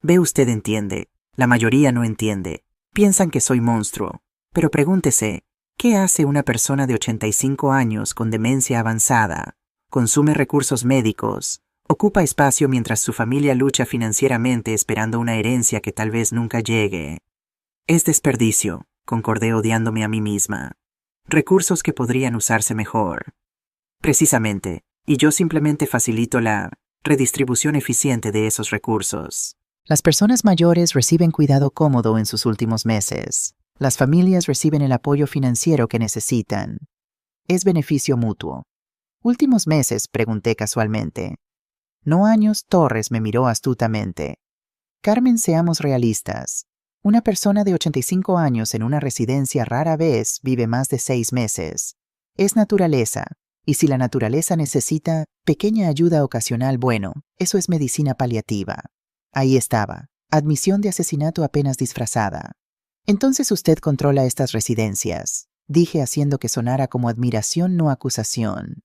Ve, usted entiende. La mayoría no entiende. Piensan que soy monstruo. Pero pregúntese, ¿qué hace una persona de 85 años con demencia avanzada? Consume recursos médicos, ocupa espacio mientras su familia lucha financieramente esperando una herencia que tal vez nunca llegue. Es desperdicio, concordé odiándome a mí misma. Recursos que podrían usarse mejor. Precisamente, y yo simplemente facilito la redistribución eficiente de esos recursos. Las personas mayores reciben cuidado cómodo en sus últimos meses. Las familias reciben el apoyo financiero que necesitan. Es beneficio mutuo. ¿Últimos meses?, pregunté casualmente. No años. Torres me miró astutamente. Carmen, seamos realistas. Una persona de 85 años en una residencia rara vez vive más de 6 meses. Es naturaleza. Y si la naturaleza necesita pequeña ayuda ocasional, bueno, eso es medicina paliativa. Ahí estaba, admisión de asesinato apenas disfrazada. Entonces usted controla estas residencias, dije haciendo que sonara como admiración, no acusación.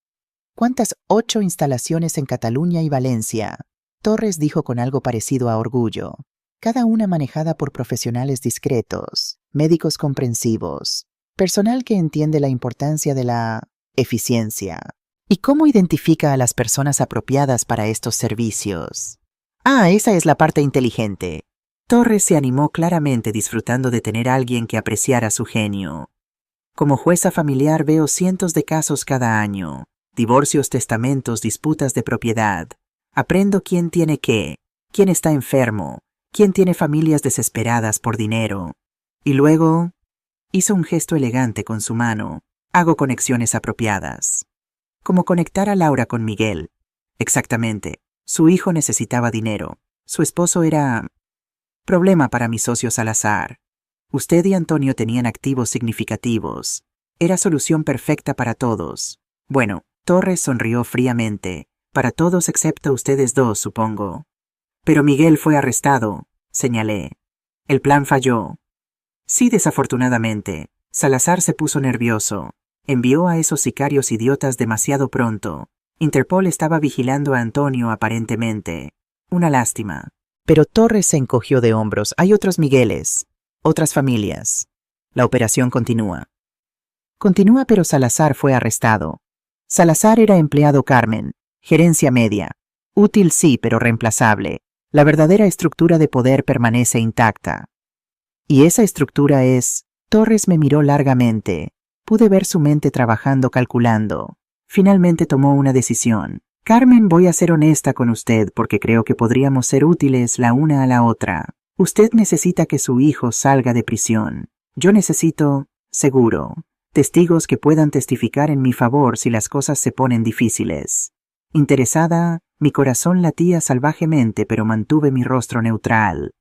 ¿Cuántas? 8 instalaciones en Cataluña y Valencia. Torres dijo con algo parecido a orgullo. Cada una manejada por profesionales discretos, médicos comprensivos, personal que entiende la importancia de la eficiencia. ¿Y cómo identifica a las personas apropiadas para estos servicios? Ah, esa es la parte inteligente. Torres se animó claramente disfrutando de tener a alguien que apreciara su genio. Como jueza familiar veo cientos de casos cada año. Divorcios, testamentos, disputas de propiedad. Aprendo quién tiene qué, quién está enfermo, quién tiene familias desesperadas por dinero. Y luego, hizo un gesto elegante con su mano. Hago conexiones apropiadas. Como conectar a Laura con Miguel. Exactamente. Su hijo necesitaba dinero. Su esposo era problema para mi socio Salazar. Usted y Antonio tenían activos significativos. Era solución perfecta para todos. Bueno, Torres sonrió fríamente. Para todos excepto ustedes dos, supongo. Pero Miguel fue arrestado, señalé. El plan falló. Sí, desafortunadamente. Salazar se puso nervioso. Envió a esos sicarios idiotas demasiado pronto. Interpol estaba vigilando a Antonio aparentemente. Una lástima. Pero Torres se encogió de hombros. Hay otros Migueles, otras familias. La operación continúa. Continúa, pero Salazar fue arrestado. Salazar era empleado Carmen, gerencia media. Útil sí, pero reemplazable. La verdadera estructura de poder permanece intacta. Y esa estructura es... Torres me miró largamente. Pude ver su mente trabajando, calculando. Finalmente tomó una decisión. Carmen, voy a ser honesta con usted porque creo que podríamos ser útiles la una a la otra. Usted necesita que su hijo salga de prisión. Yo necesito, seguro, testigos que puedan testificar en mi favor si las cosas se ponen difíciles. Interesada, mi corazón latía salvajemente, pero mantuve mi rostro neutral.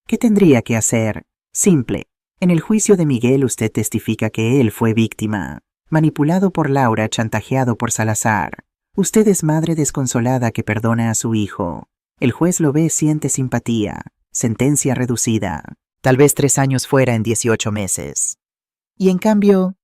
¿Qué tendría que hacer? Simple. En el juicio de Miguel usted testifica que él fue víctima. Manipulado por Laura, chantajeado por Salazar. Usted es madre desconsolada que perdona a su hijo. El juez lo ve, siente simpatía. Sentencia reducida. Tal vez 3 años fuera en 18 meses. Y en cambio,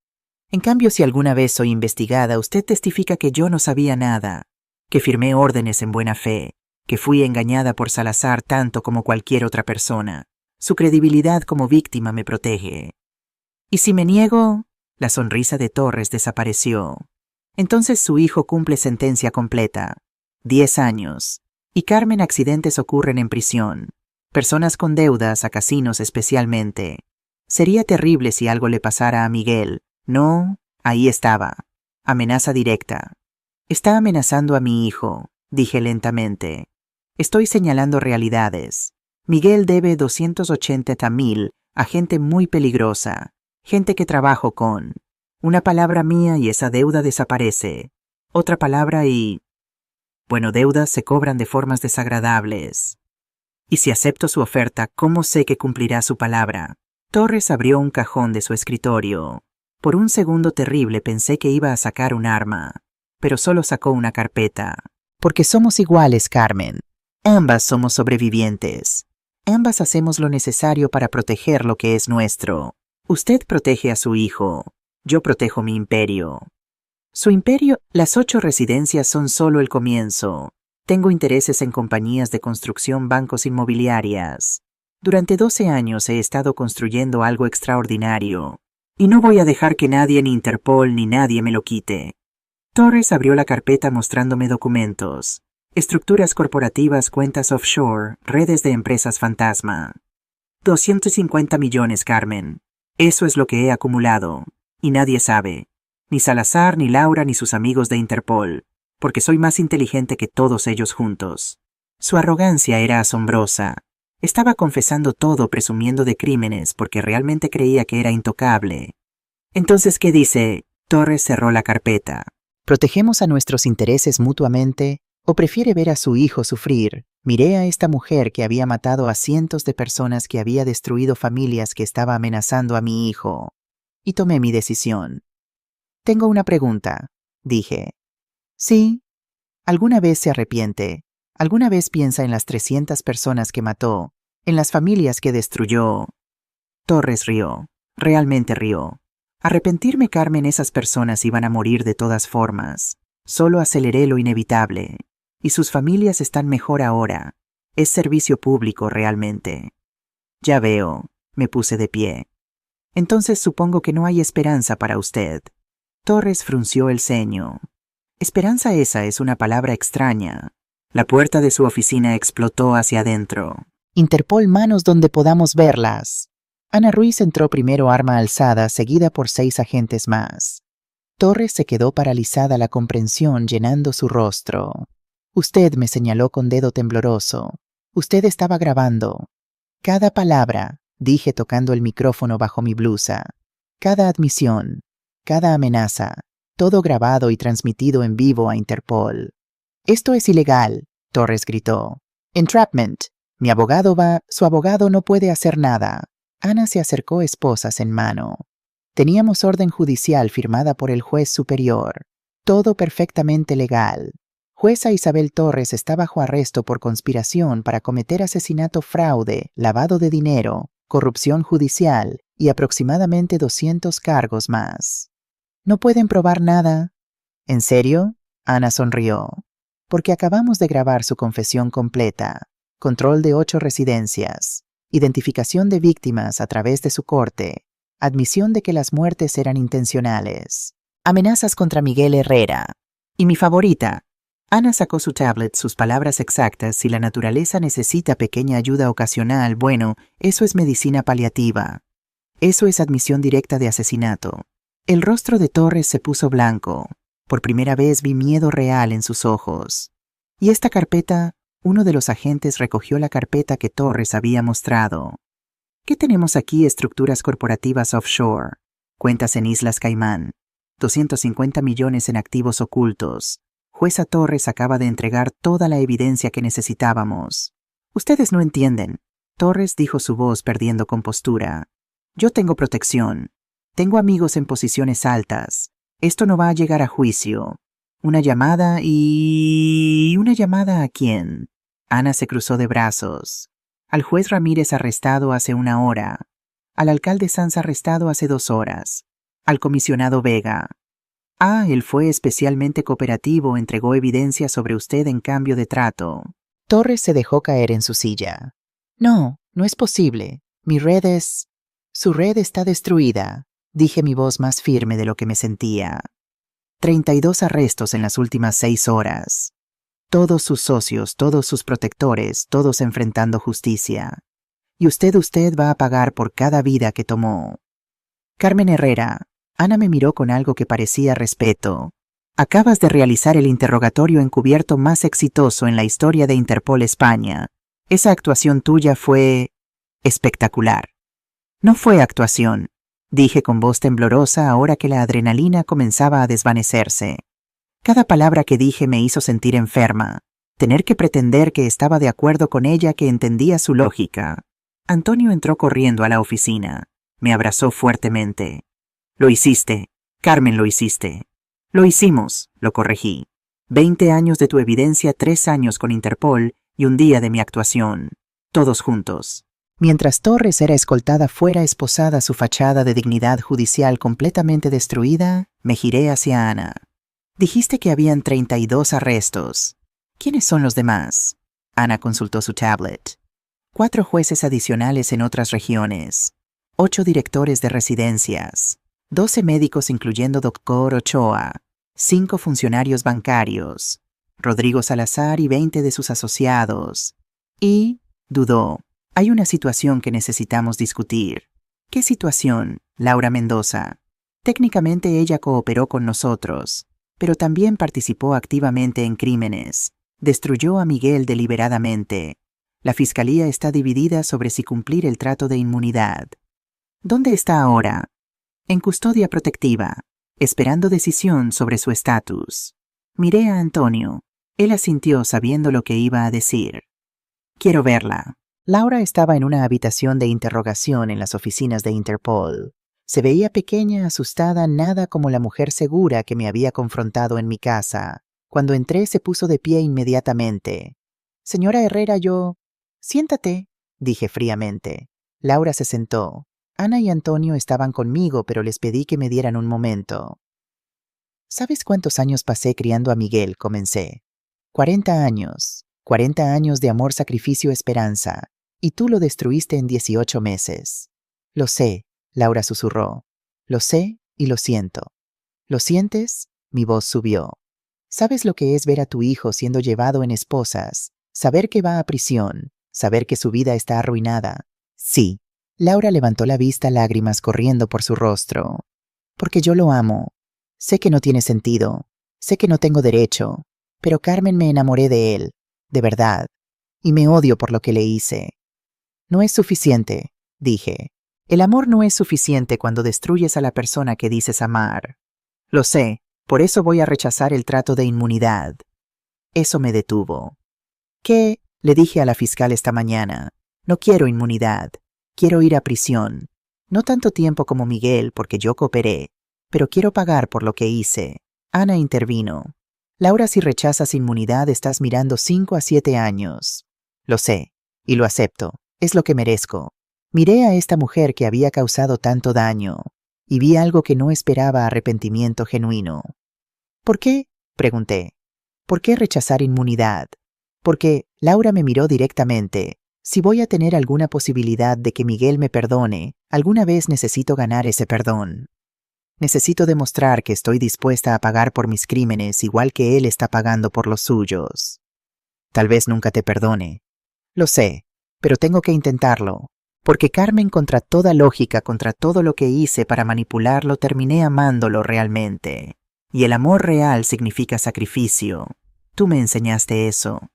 si alguna vez soy investigada, usted testifica que yo no sabía nada, que firmé órdenes en buena fe, que fui engañada por Salazar tanto como cualquier otra persona. Su credibilidad como víctima me protege. ¿Y si me niego? La sonrisa de Torres desapareció. Entonces su hijo cumple sentencia completa. 10 años. Y Carmen, accidentes ocurren en prisión. Personas con deudas, a casinos especialmente. Sería terrible si algo le pasara a Miguel. No, ahí estaba. Amenaza directa. Está amenazando a mi hijo, dije lentamente. Estoy señalando realidades. Miguel debe 280.000 a gente muy peligrosa. Gente que trabajo con. Una palabra mía y esa deuda desaparece. Otra palabra y... Bueno, deudas se cobran de formas desagradables. Y si acepto su oferta, ¿cómo sé que cumplirá su palabra? Torres abrió un cajón de su escritorio. Por un segundo terrible pensé que iba a sacar un arma, pero solo sacó una carpeta. Porque somos iguales, Carmen. Ambas somos sobrevivientes. Ambas hacemos lo necesario para proteger lo que es nuestro. Usted protege a su hijo. Yo protejo mi imperio. Su imperio, las 8 residencias son solo el comienzo. Tengo intereses en compañías de construcción, bancos, inmobiliarias. Durante 12 años he estado construyendo algo extraordinario. Y no voy a dejar que nadie, ni Interpol, ni nadie me lo quite. Torres abrió la carpeta mostrándome documentos. Estructuras corporativas, cuentas offshore, redes de empresas fantasma. 250 millones, Carmen. Eso es lo que he acumulado. Y nadie sabe. Ni Salazar, ni Laura, ni sus amigos de Interpol. Porque soy más inteligente que todos ellos juntos. Su arrogancia era asombrosa. Estaba confesando todo presumiendo de crímenes porque realmente creía que era intocable. Entonces, ¿qué dice? Torres cerró la carpeta. ¿Protegemos a nuestros intereses mutuamente o prefiere ver a su hijo sufrir? Miré a esta mujer que había matado a cientos de personas, que había destruido familias, que estaba amenazando a mi hijo. Y tomé mi decisión. Tengo una pregunta, dije. Sí. ¿Alguna vez se arrepiente? ¿Alguna vez piensa en las 300 personas que mató? ¿En las familias que destruyó? Torres rió. Realmente rió. Arrepentirme, Carmen, esas personas iban a morir de todas formas. Solo aceleré lo inevitable. Y sus familias están mejor ahora. Es servicio público realmente. Ya veo. Me puse de pie. Entonces supongo que no hay esperanza para usted. Torres frunció el ceño. Esperanza, esa es una palabra extraña. La puerta de su oficina explotó hacia adentro. Interpol, manos donde podamos verlas. Ana Ruiz entró primero, arma alzada, seguida por 6 agentes más. Torres se quedó paralizada, la comprensión llenando su rostro. Usted, me señaló con dedo tembloroso. Usted estaba grabando. Cada palabra, dije tocando el micrófono bajo mi blusa. Cada admisión, cada amenaza, todo grabado y transmitido en vivo a Interpol. Esto es ilegal, Torres gritó. Entrapment. Mi abogado va, su abogado no puede hacer nada. Ana se acercó, esposas en mano. Teníamos orden judicial firmada por el juez superior. Todo perfectamente legal. Jueza Isabel Torres está bajo arresto por conspiración para cometer asesinato, fraude, lavado de dinero, corrupción judicial y aproximadamente 200 cargos más. ¿No pueden probar nada? ¿En serio? Ana sonrió. Porque acabamos de grabar su confesión completa. Control de 8 residencias. Identificación de víctimas a través de su corte. Admisión de que las muertes eran intencionales. Amenazas contra Miguel Herrera. Y mi favorita. Ana sacó su tablet, sus palabras exactas: si la naturaleza necesita pequeña ayuda ocasional, bueno, eso es medicina paliativa. Eso es admisión directa de asesinato. El rostro de Torres se puso blanco. Por primera vez vi miedo real en sus ojos. ¿Y esta carpeta? Uno de los agentes recogió la carpeta que Torres había mostrado. ¿Qué tenemos aquí? Estructuras corporativas offshore, cuentas en Islas Caimán, 250 millones en activos ocultos. Jueza Torres acaba de entregar toda la evidencia que necesitábamos. Ustedes no entienden. Torres dijo, su voz perdiendo compostura. Yo tengo protección. Tengo amigos en posiciones altas. Esto no va a llegar a juicio. Una llamada y... ¿Una llamada a quién? Ana se cruzó de brazos. Al juez Ramírez, arrestado hace 1 hora. Al alcalde Sanz, arrestado hace 2 horas. Al comisionado Vega. Ah, él fue especialmente cooperativo, entregó evidencia sobre usted en cambio de trato. Torres se dejó caer en su silla. No, no es posible. Mi red es... Su red está destruida, dije, mi voz más firme de lo que me sentía. 32 arrestos en las últimas 6 horas. Todos sus socios, todos sus protectores, todos enfrentando justicia. Y usted va a pagar por cada vida que tomó. Carmen Herrera. Ana me miró con algo que parecía respeto. Acabas de realizar el interrogatorio encubierto más exitoso en la historia de Interpol España. Esa actuación tuya fue... espectacular. No fue actuación, dije con voz temblorosa ahora que la adrenalina comenzaba a desvanecerse. Cada palabra que dije me hizo sentir enferma. Tener que pretender que estaba de acuerdo con ella, que entendía su lógica. Antonio entró corriendo a la oficina. Me abrazó fuertemente. Lo hiciste. Carmen, lo hiciste. Lo hicimos, lo corregí. 20 años de tu evidencia, 3 años con Interpol y un día de mi actuación. Todos juntos. Mientras Torres era escoltada fuera esposada su fachada de dignidad judicial completamente destruida, me giré hacia Ana. Dijiste que habían 32 arrestos. ¿Quiénes son los demás? Ana consultó su tablet. 4 jueces adicionales en otras regiones. 8 directores de residencias. 12 médicos incluyendo Dr. Ochoa. 5 funcionarios bancarios. Rodrigo Salazar y 20 de sus asociados. Y, dudó, hay una situación que necesitamos discutir. ¿Qué situación, Laura Mendoza? Técnicamente ella cooperó con nosotros, pero también participó activamente en crímenes. Destruyó a Miguel deliberadamente. La fiscalía está dividida sobre si cumplir el trato de inmunidad. ¿Dónde está ahora? En custodia protectiva, esperando decisión sobre su estatus. Miré a Antonio. Él asintió sabiendo lo que iba a decir. Quiero verla. Laura estaba en una habitación de interrogación en las oficinas de Interpol. Se veía pequeña, asustada, nada como la mujer segura que me había confrontado en mi casa. Cuando entré se puso de pie inmediatamente. Señora Herrera, yo... Siéntate, dije fríamente. Laura se sentó. Ana y Antonio estaban conmigo, pero les pedí que me dieran un momento. ¿Sabes cuántos años pasé criando a Miguel? Comencé. 40 años. 40 años de amor, sacrificio, esperanza. Y tú lo destruiste en 18 meses. Lo sé, Laura susurró. Lo sé y lo siento. ¿Lo sientes? Mi voz subió. ¿Sabes lo que es ver a tu hijo siendo llevado en esposas? Saber que va a prisión. Saber que su vida está arruinada. Sí. Laura levantó la vista, lágrimas corriendo por su rostro. Porque yo lo amo. Sé que no tiene sentido. Sé que no tengo derecho. Pero Carmen, me enamoré de él. De verdad. Y me odio por lo que le hice. No es suficiente, dije. El amor no es suficiente cuando destruyes a la persona que dices amar. Lo sé, por eso voy a rechazar el trato de inmunidad. Eso me detuvo. ¿Qué? Le dije a la fiscal esta mañana. No quiero inmunidad. Quiero ir a prisión. No tanto tiempo como Miguel, porque yo cooperé, pero quiero pagar por lo que hice. Ana intervino. Laura, si rechazas inmunidad estás mirando 5 a 7 años. Lo sé, y lo acepto. Es lo que merezco. Miré a esta mujer que había causado tanto daño, y vi algo que no esperaba: arrepentimiento genuino. ¿Por qué? Pregunté. ¿Por qué rechazar inmunidad? Porque, Laura me miró directamente. Si voy a tener alguna posibilidad de que Miguel me perdone, alguna vez necesito ganar ese perdón. Necesito demostrar que estoy dispuesta a pagar por mis crímenes igual que él está pagando por los suyos. Tal vez nunca te perdone. Lo sé, pero tengo que intentarlo. Porque Carmen, contra toda lógica, contra todo lo que hice para manipularlo, terminé amándolo realmente. Y el amor real significa sacrificio. Tú me enseñaste eso.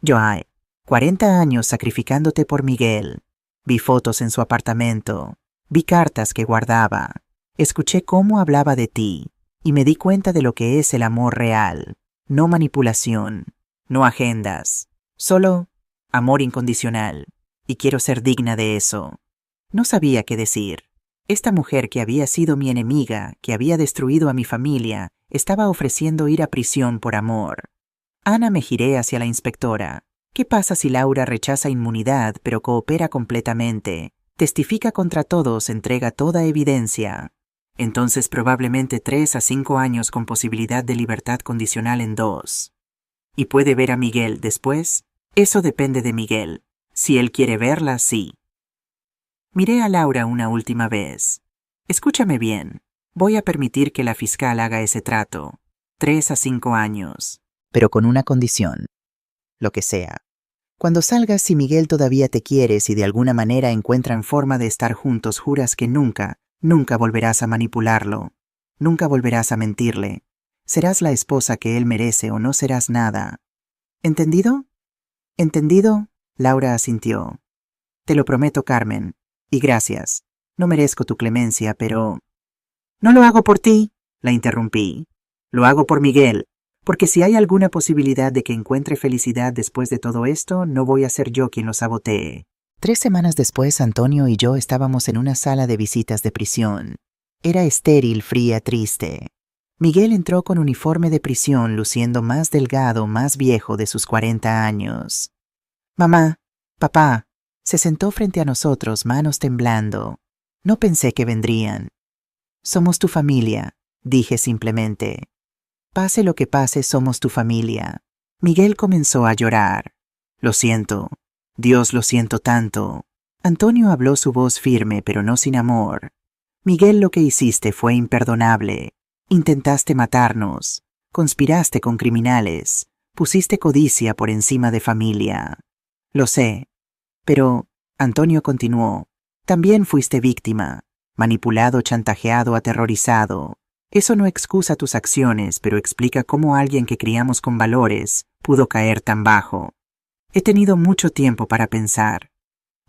Joy, 40 años sacrificándote por Miguel. Vi fotos en su apartamento. Vi cartas que guardaba. Escuché cómo hablaba de ti. Y me di cuenta de lo que es el amor real. No manipulación. No agendas. Solo amor incondicional. Y quiero ser digna de eso. No sabía qué decir. Esta mujer que había sido mi enemiga, que había destruido a mi familia, estaba ofreciendo ir a prisión por amor. Ana, me giré hacia la inspectora. ¿Qué pasa si Laura rechaza inmunidad pero coopera completamente? Testifica contra todos, entrega toda evidencia. Entonces probablemente 3 a 5 años con posibilidad de libertad condicional en 2. ¿Y puede ver a Miguel después? Eso depende de Miguel. Si él quiere verla, sí. Miré a Laura una última vez. Escúchame bien. Voy a permitir que la fiscal haga ese trato. 3 a 5 años. Pero con una condición. Lo que sea. Cuando salgas, si Miguel todavía te quiere, si de alguna manera encuentran forma de estar juntos, juras que nunca, nunca volverás a manipularlo. Nunca volverás a mentirle. Serás la esposa que él merece o no serás nada. ¿Entendido? ¿Entendido? Laura asintió. Te lo prometo, Carmen. Y gracias. No merezco tu clemencia, pero... No lo hago por ti, la interrumpí. Lo hago por Miguel, porque si hay alguna posibilidad de que encuentre felicidad después de todo esto, no voy a ser yo quien lo sabotee. 3 semanas después, Antonio y yo estábamos en una sala de visitas de prisión. Era estéril, fría, triste. Miguel entró con uniforme de prisión, luciendo más delgado, más viejo de sus 40 años. Mamá, papá, se sentó frente a nosotros, manos temblando. No pensé que vendrían. Somos tu familia, dije simplemente. Pase lo que pase, somos tu familia. Miguel comenzó a llorar. Lo siento. Dios, lo siento tanto. Antonio habló su voz firme, pero no sin amor. Miguel, lo que hiciste fue imperdonable. Intentaste matarnos. Conspiraste con criminales. Pusiste codicia por encima de familia. Lo sé. Pero, Antonio continuó, también fuiste víctima. Manipulado, chantajeado, aterrorizado. Eso no excusa tus acciones, pero explica cómo alguien que criamos con valores pudo caer tan bajo. He tenido mucho tiempo para pensar.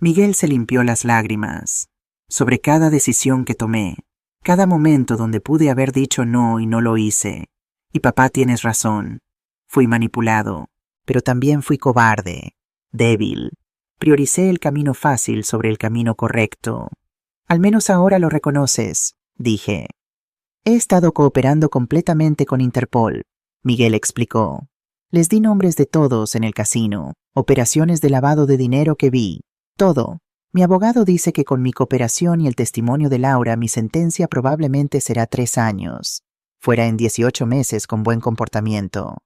Miguel se limpió las lágrimas. Sobre cada decisión que tomé, cada momento donde pude haber dicho no y no lo hice. Y papá, tienes razón. Fui manipulado, pero también fui cobarde, débil. Prioricé el camino fácil sobre el camino correcto. Al menos ahora lo reconoces, dije. He estado cooperando completamente con Interpol, Miguel explicó. Les di nombres de todos en el casino, operaciones de lavado de dinero que vi, todo. Mi abogado dice que con mi cooperación y el testimonio de Laura, mi sentencia probablemente será 3 años. Fuera en 18 meses con buen comportamiento.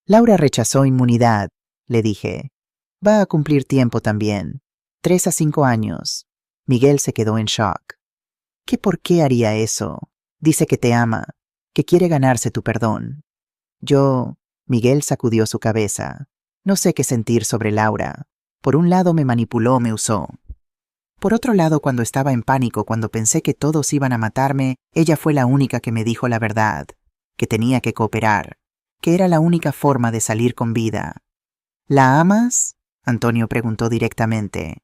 Laura rechazó inmunidad, le dije. Va a cumplir tiempo también. 3 a 5 años. Miguel se quedó en shock. ¿Qué por qué haría eso? Dice que te ama, que quiere ganarse tu perdón. Miguel sacudió su cabeza. No sé qué sentir sobre Laura. Por un lado me manipuló, me usó. Por otro lado, cuando estaba en pánico, cuando pensé que todos iban a matarme, ella fue la única que me dijo la verdad, que tenía que cooperar, que era la única forma de salir con vida. ¿La amas? Antonio preguntó directamente.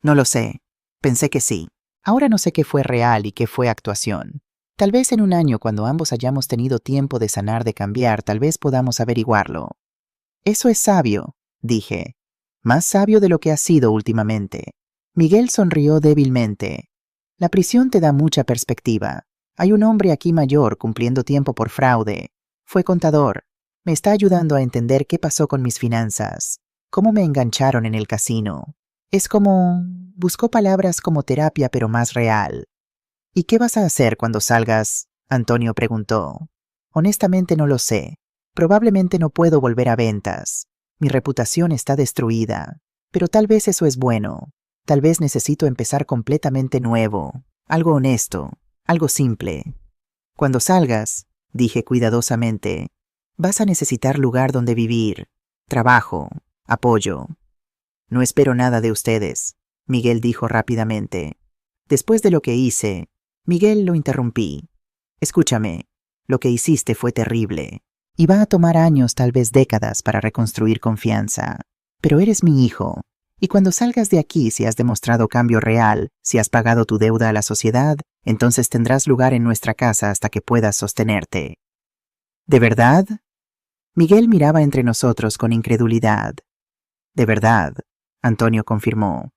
No lo sé. Pensé que sí. Ahora no sé qué fue real y qué fue actuación. Tal vez en un año, cuando ambos hayamos tenido tiempo de sanar, de cambiar, tal vez podamos averiguarlo. Eso es sabio, dije. Más sabio de lo que has sido últimamente. Miguel sonrió débilmente. La prisión te da mucha perspectiva. Hay un hombre aquí mayor cumpliendo tiempo por fraude. Fue contador. Me está ayudando a entender qué pasó con mis finanzas. Cómo me engancharon en el casino. Es como... Buscó palabras como terapia, pero más real. ¿Y qué vas a hacer cuando salgas? Antonio preguntó. Honestamente no lo sé. Probablemente no puedo volver a ventas. Mi reputación está destruida. Pero tal vez eso es bueno. Tal vez necesito empezar completamente nuevo. Algo honesto. Algo simple. Cuando salgas, dije cuidadosamente, vas a necesitar lugar donde vivir, trabajo, apoyo. No espero nada de ustedes, Miguel dijo rápidamente. Después de lo que hice, Miguel, lo interrumpí. Escúchame, lo que hiciste fue terrible. Y va a tomar años, tal vez décadas, para reconstruir confianza. Pero eres mi hijo. Y cuando salgas de aquí, si has demostrado cambio real, si has pagado tu deuda a la sociedad, entonces tendrás lugar en nuestra casa hasta que puedas sostenerte. ¿De verdad? Miguel miraba entre nosotros con incredulidad. De verdad, Antonio confirmó.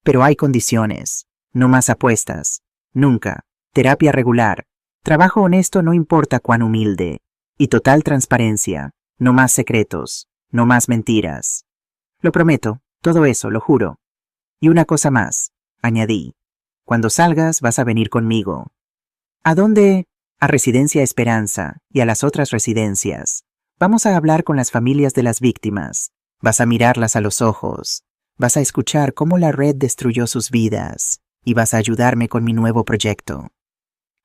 Pero hay condiciones. No más apuestas. Nunca. Terapia regular. Trabajo honesto, no importa cuán humilde. Y total transparencia. No más secretos. No más mentiras. Lo prometo. Todo eso, lo juro. Y una cosa más, añadí. Cuando salgas vas a venir conmigo. ¿A dónde? A Residencia Esperanza y a las otras residencias. Vamos a hablar con las familias de las víctimas. Vas a mirarlas a los ojos. Vas a escuchar cómo la red destruyó sus vidas. Y vas a ayudarme con mi nuevo proyecto.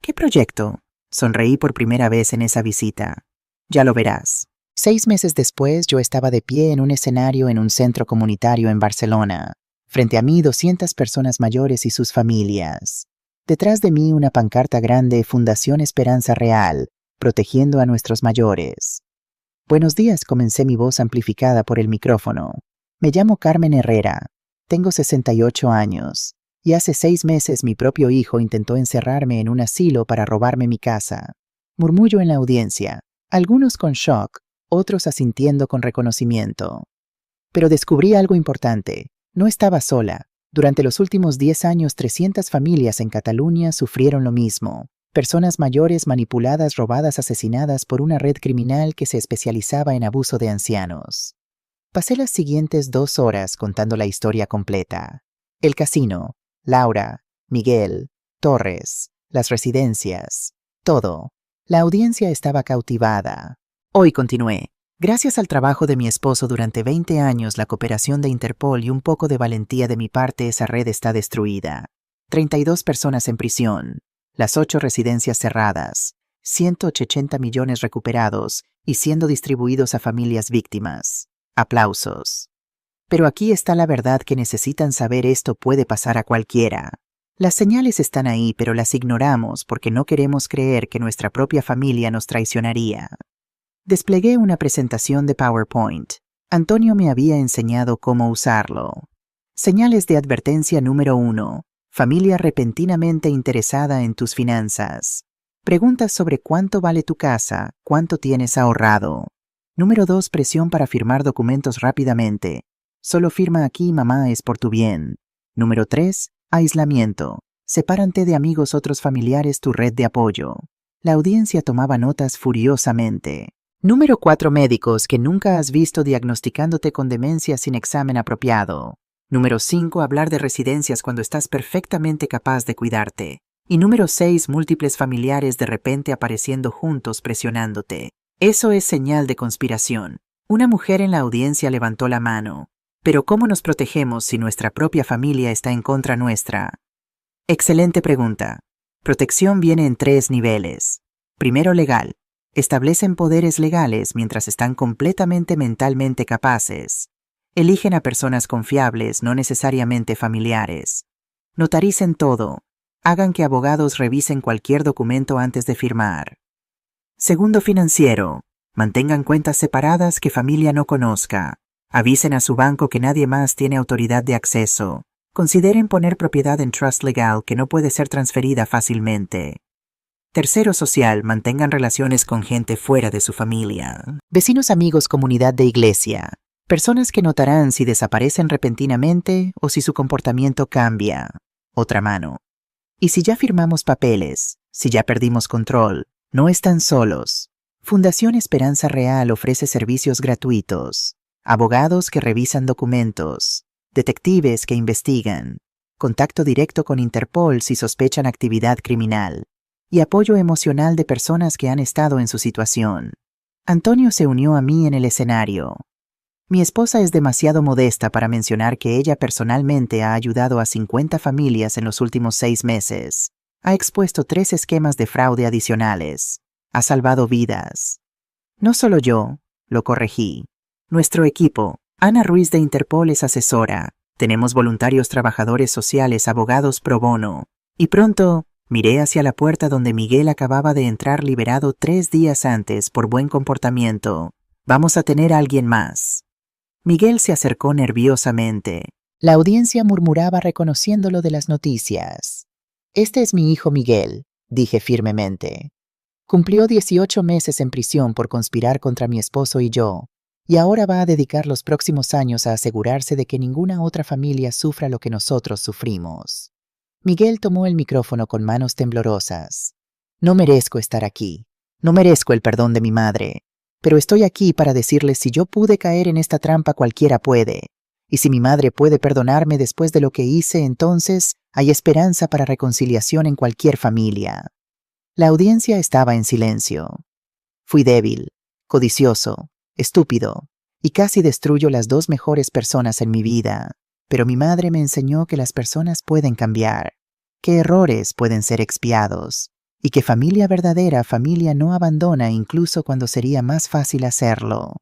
¿Qué proyecto? Sonreí por primera vez en esa visita. Ya lo verás. 6 meses después, yo estaba de pie en un escenario en un centro comunitario en Barcelona. Frente a mí 200 personas mayores y sus familias. Detrás de mí una pancarta grande, Fundación Esperanza Real, protegiendo a nuestros mayores. Buenos días, comencé, mi voz amplificada por el micrófono. Me llamo Carmen Herrera. Tengo 68 años. Y hace 6 meses mi propio hijo intentó encerrarme en un asilo para robarme mi casa. Murmullo en la audiencia, algunos con shock, otros asintiendo con reconocimiento. Pero descubrí algo importante. No estaba sola. Durante los últimos 10 años, 300 familias en Cataluña sufrieron lo mismo. Personas mayores manipuladas, robadas, asesinadas por una red criminal que se especializaba en abuso de ancianos. Pasé las siguientes 2 horas contando la historia completa. El casino, Laura, Miguel, Torres, las residencias, todo. La audiencia estaba cautivada. Hoy continué. Gracias al trabajo de mi esposo durante 20 años, la cooperación de Interpol y un poco de valentía de mi parte, esa red está destruida. 32 personas en prisión, las 8 residencias cerradas, 180 millones recuperados y siendo distribuidos a familias víctimas. Aplausos. Pero aquí está la verdad que necesitan saber: esto puede pasar a cualquiera. Las señales están ahí, pero las ignoramos porque no queremos creer que nuestra propia familia nos traicionaría. Desplegué una presentación de PowerPoint. Antonio me había enseñado cómo usarlo. Señales de advertencia número 1. Familia repentinamente interesada en tus finanzas. Preguntas sobre cuánto vale tu casa, cuánto tienes ahorrado. Número 2. Presión para firmar documentos rápidamente. Solo firma aquí, mamá, es por tu bien. Número 3. Aislamiento. Sepárate de amigos, otros familiares, tu red de apoyo. La audiencia tomaba notas furiosamente. Número 4. Médicos que nunca has visto diagnosticándote con demencia sin examen apropiado. Número 5. Hablar de residencias cuando estás perfectamente capaz de cuidarte. Y número 6. Múltiples familiares de repente apareciendo juntos presionándote. Eso es señal de conspiración. Una mujer en la audiencia levantó la mano. Pero ¿cómo nos protegemos si nuestra propia familia está en contra nuestra? Excelente pregunta. Protección viene en 3 niveles. Primero, legal. Establecen poderes legales mientras están completamente mentalmente capaces. Eligen a personas confiables, no necesariamente familiares. Notaricen todo. Hagan que abogados revisen cualquier documento antes de firmar. Segundo, financiero. Mantengan cuentas separadas que familia no conozca. Avisen a su banco que nadie más tiene autoridad de acceso. Consideren poner propiedad en trust legal que no puede ser transferida fácilmente. Tercero, social. Mantengan relaciones con gente fuera de su familia. Vecinos, amigos, comunidad de iglesia. Personas que notarán si desaparecen repentinamente o si su comportamiento cambia. Otra mano. Y si ya firmamos papeles, si ya perdimos control, no están solos. Fundación Esperanza Real ofrece servicios gratuitos. Abogados que revisan documentos. Detectives que investigan. Contacto directo con Interpol si sospechan actividad criminal. Y apoyo emocional de personas que han estado en su situación. Antonio se unió a mí en el escenario. Mi esposa es demasiado modesta para mencionar que ella personalmente ha ayudado a 50 familias en los últimos 6 meses. Ha expuesto 3 esquemas de fraude adicionales. Ha salvado vidas. No solo yo, lo corregí. Nuestro equipo, Ana Ruiz de Interpol es asesora. Tenemos voluntarios, trabajadores sociales, abogados pro bono. Y pronto, miré hacia la puerta donde Miguel acababa de entrar liberado 3 días antes por buen comportamiento. Vamos a tener a alguien más. Miguel se acercó nerviosamente. La audiencia murmuraba reconociéndolo de las noticias. Este es mi hijo Miguel, dije firmemente. Cumplió 18 meses en prisión por conspirar contra mi esposo y yo, y ahora va a dedicar los próximos años a asegurarse de que ninguna otra familia sufra lo que nosotros sufrimos. Miguel tomó el micrófono con manos temblorosas. No merezco estar aquí. No merezco el perdón de mi madre. Pero estoy aquí para decirles: si yo pude caer en esta trampa, cualquiera puede. Y si mi madre puede perdonarme después de lo que hice, entonces hay esperanza para reconciliación en cualquier familia. La audiencia estaba en silencio. Fui débil, codicioso, estúpido, y casi destruyo las 2 mejores personas en mi vida. Pero mi madre me enseñó que las personas pueden cambiar, que errores pueden ser expiados, y que familia verdadera, familia no abandona incluso cuando sería más fácil hacerlo.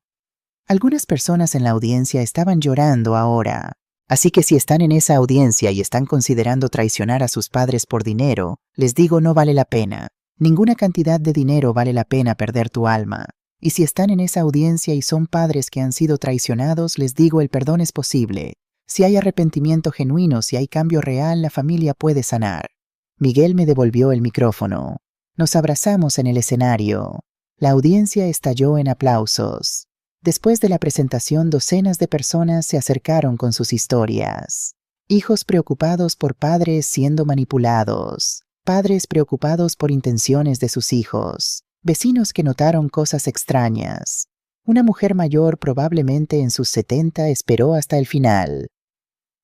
Algunas personas en la audiencia estaban llorando ahora, así que si están en esa audiencia y están considerando traicionar a sus padres por dinero, les digo: no vale la pena. Ninguna cantidad de dinero vale la pena perder tu alma. Y si están en esa audiencia y son padres que han sido traicionados, les digo: el perdón es posible. Si hay arrepentimiento genuino, si hay cambio real, la familia puede sanar. Miguel me devolvió el micrófono. Nos abrazamos en el escenario. La audiencia estalló en aplausos. Después de la presentación, docenas de personas se acercaron con sus historias. Hijos preocupados por padres siendo manipulados. Padres preocupados por intenciones de sus hijos. Vecinos que notaron cosas extrañas. Una mujer mayor, probablemente en sus 70, esperó hasta el final.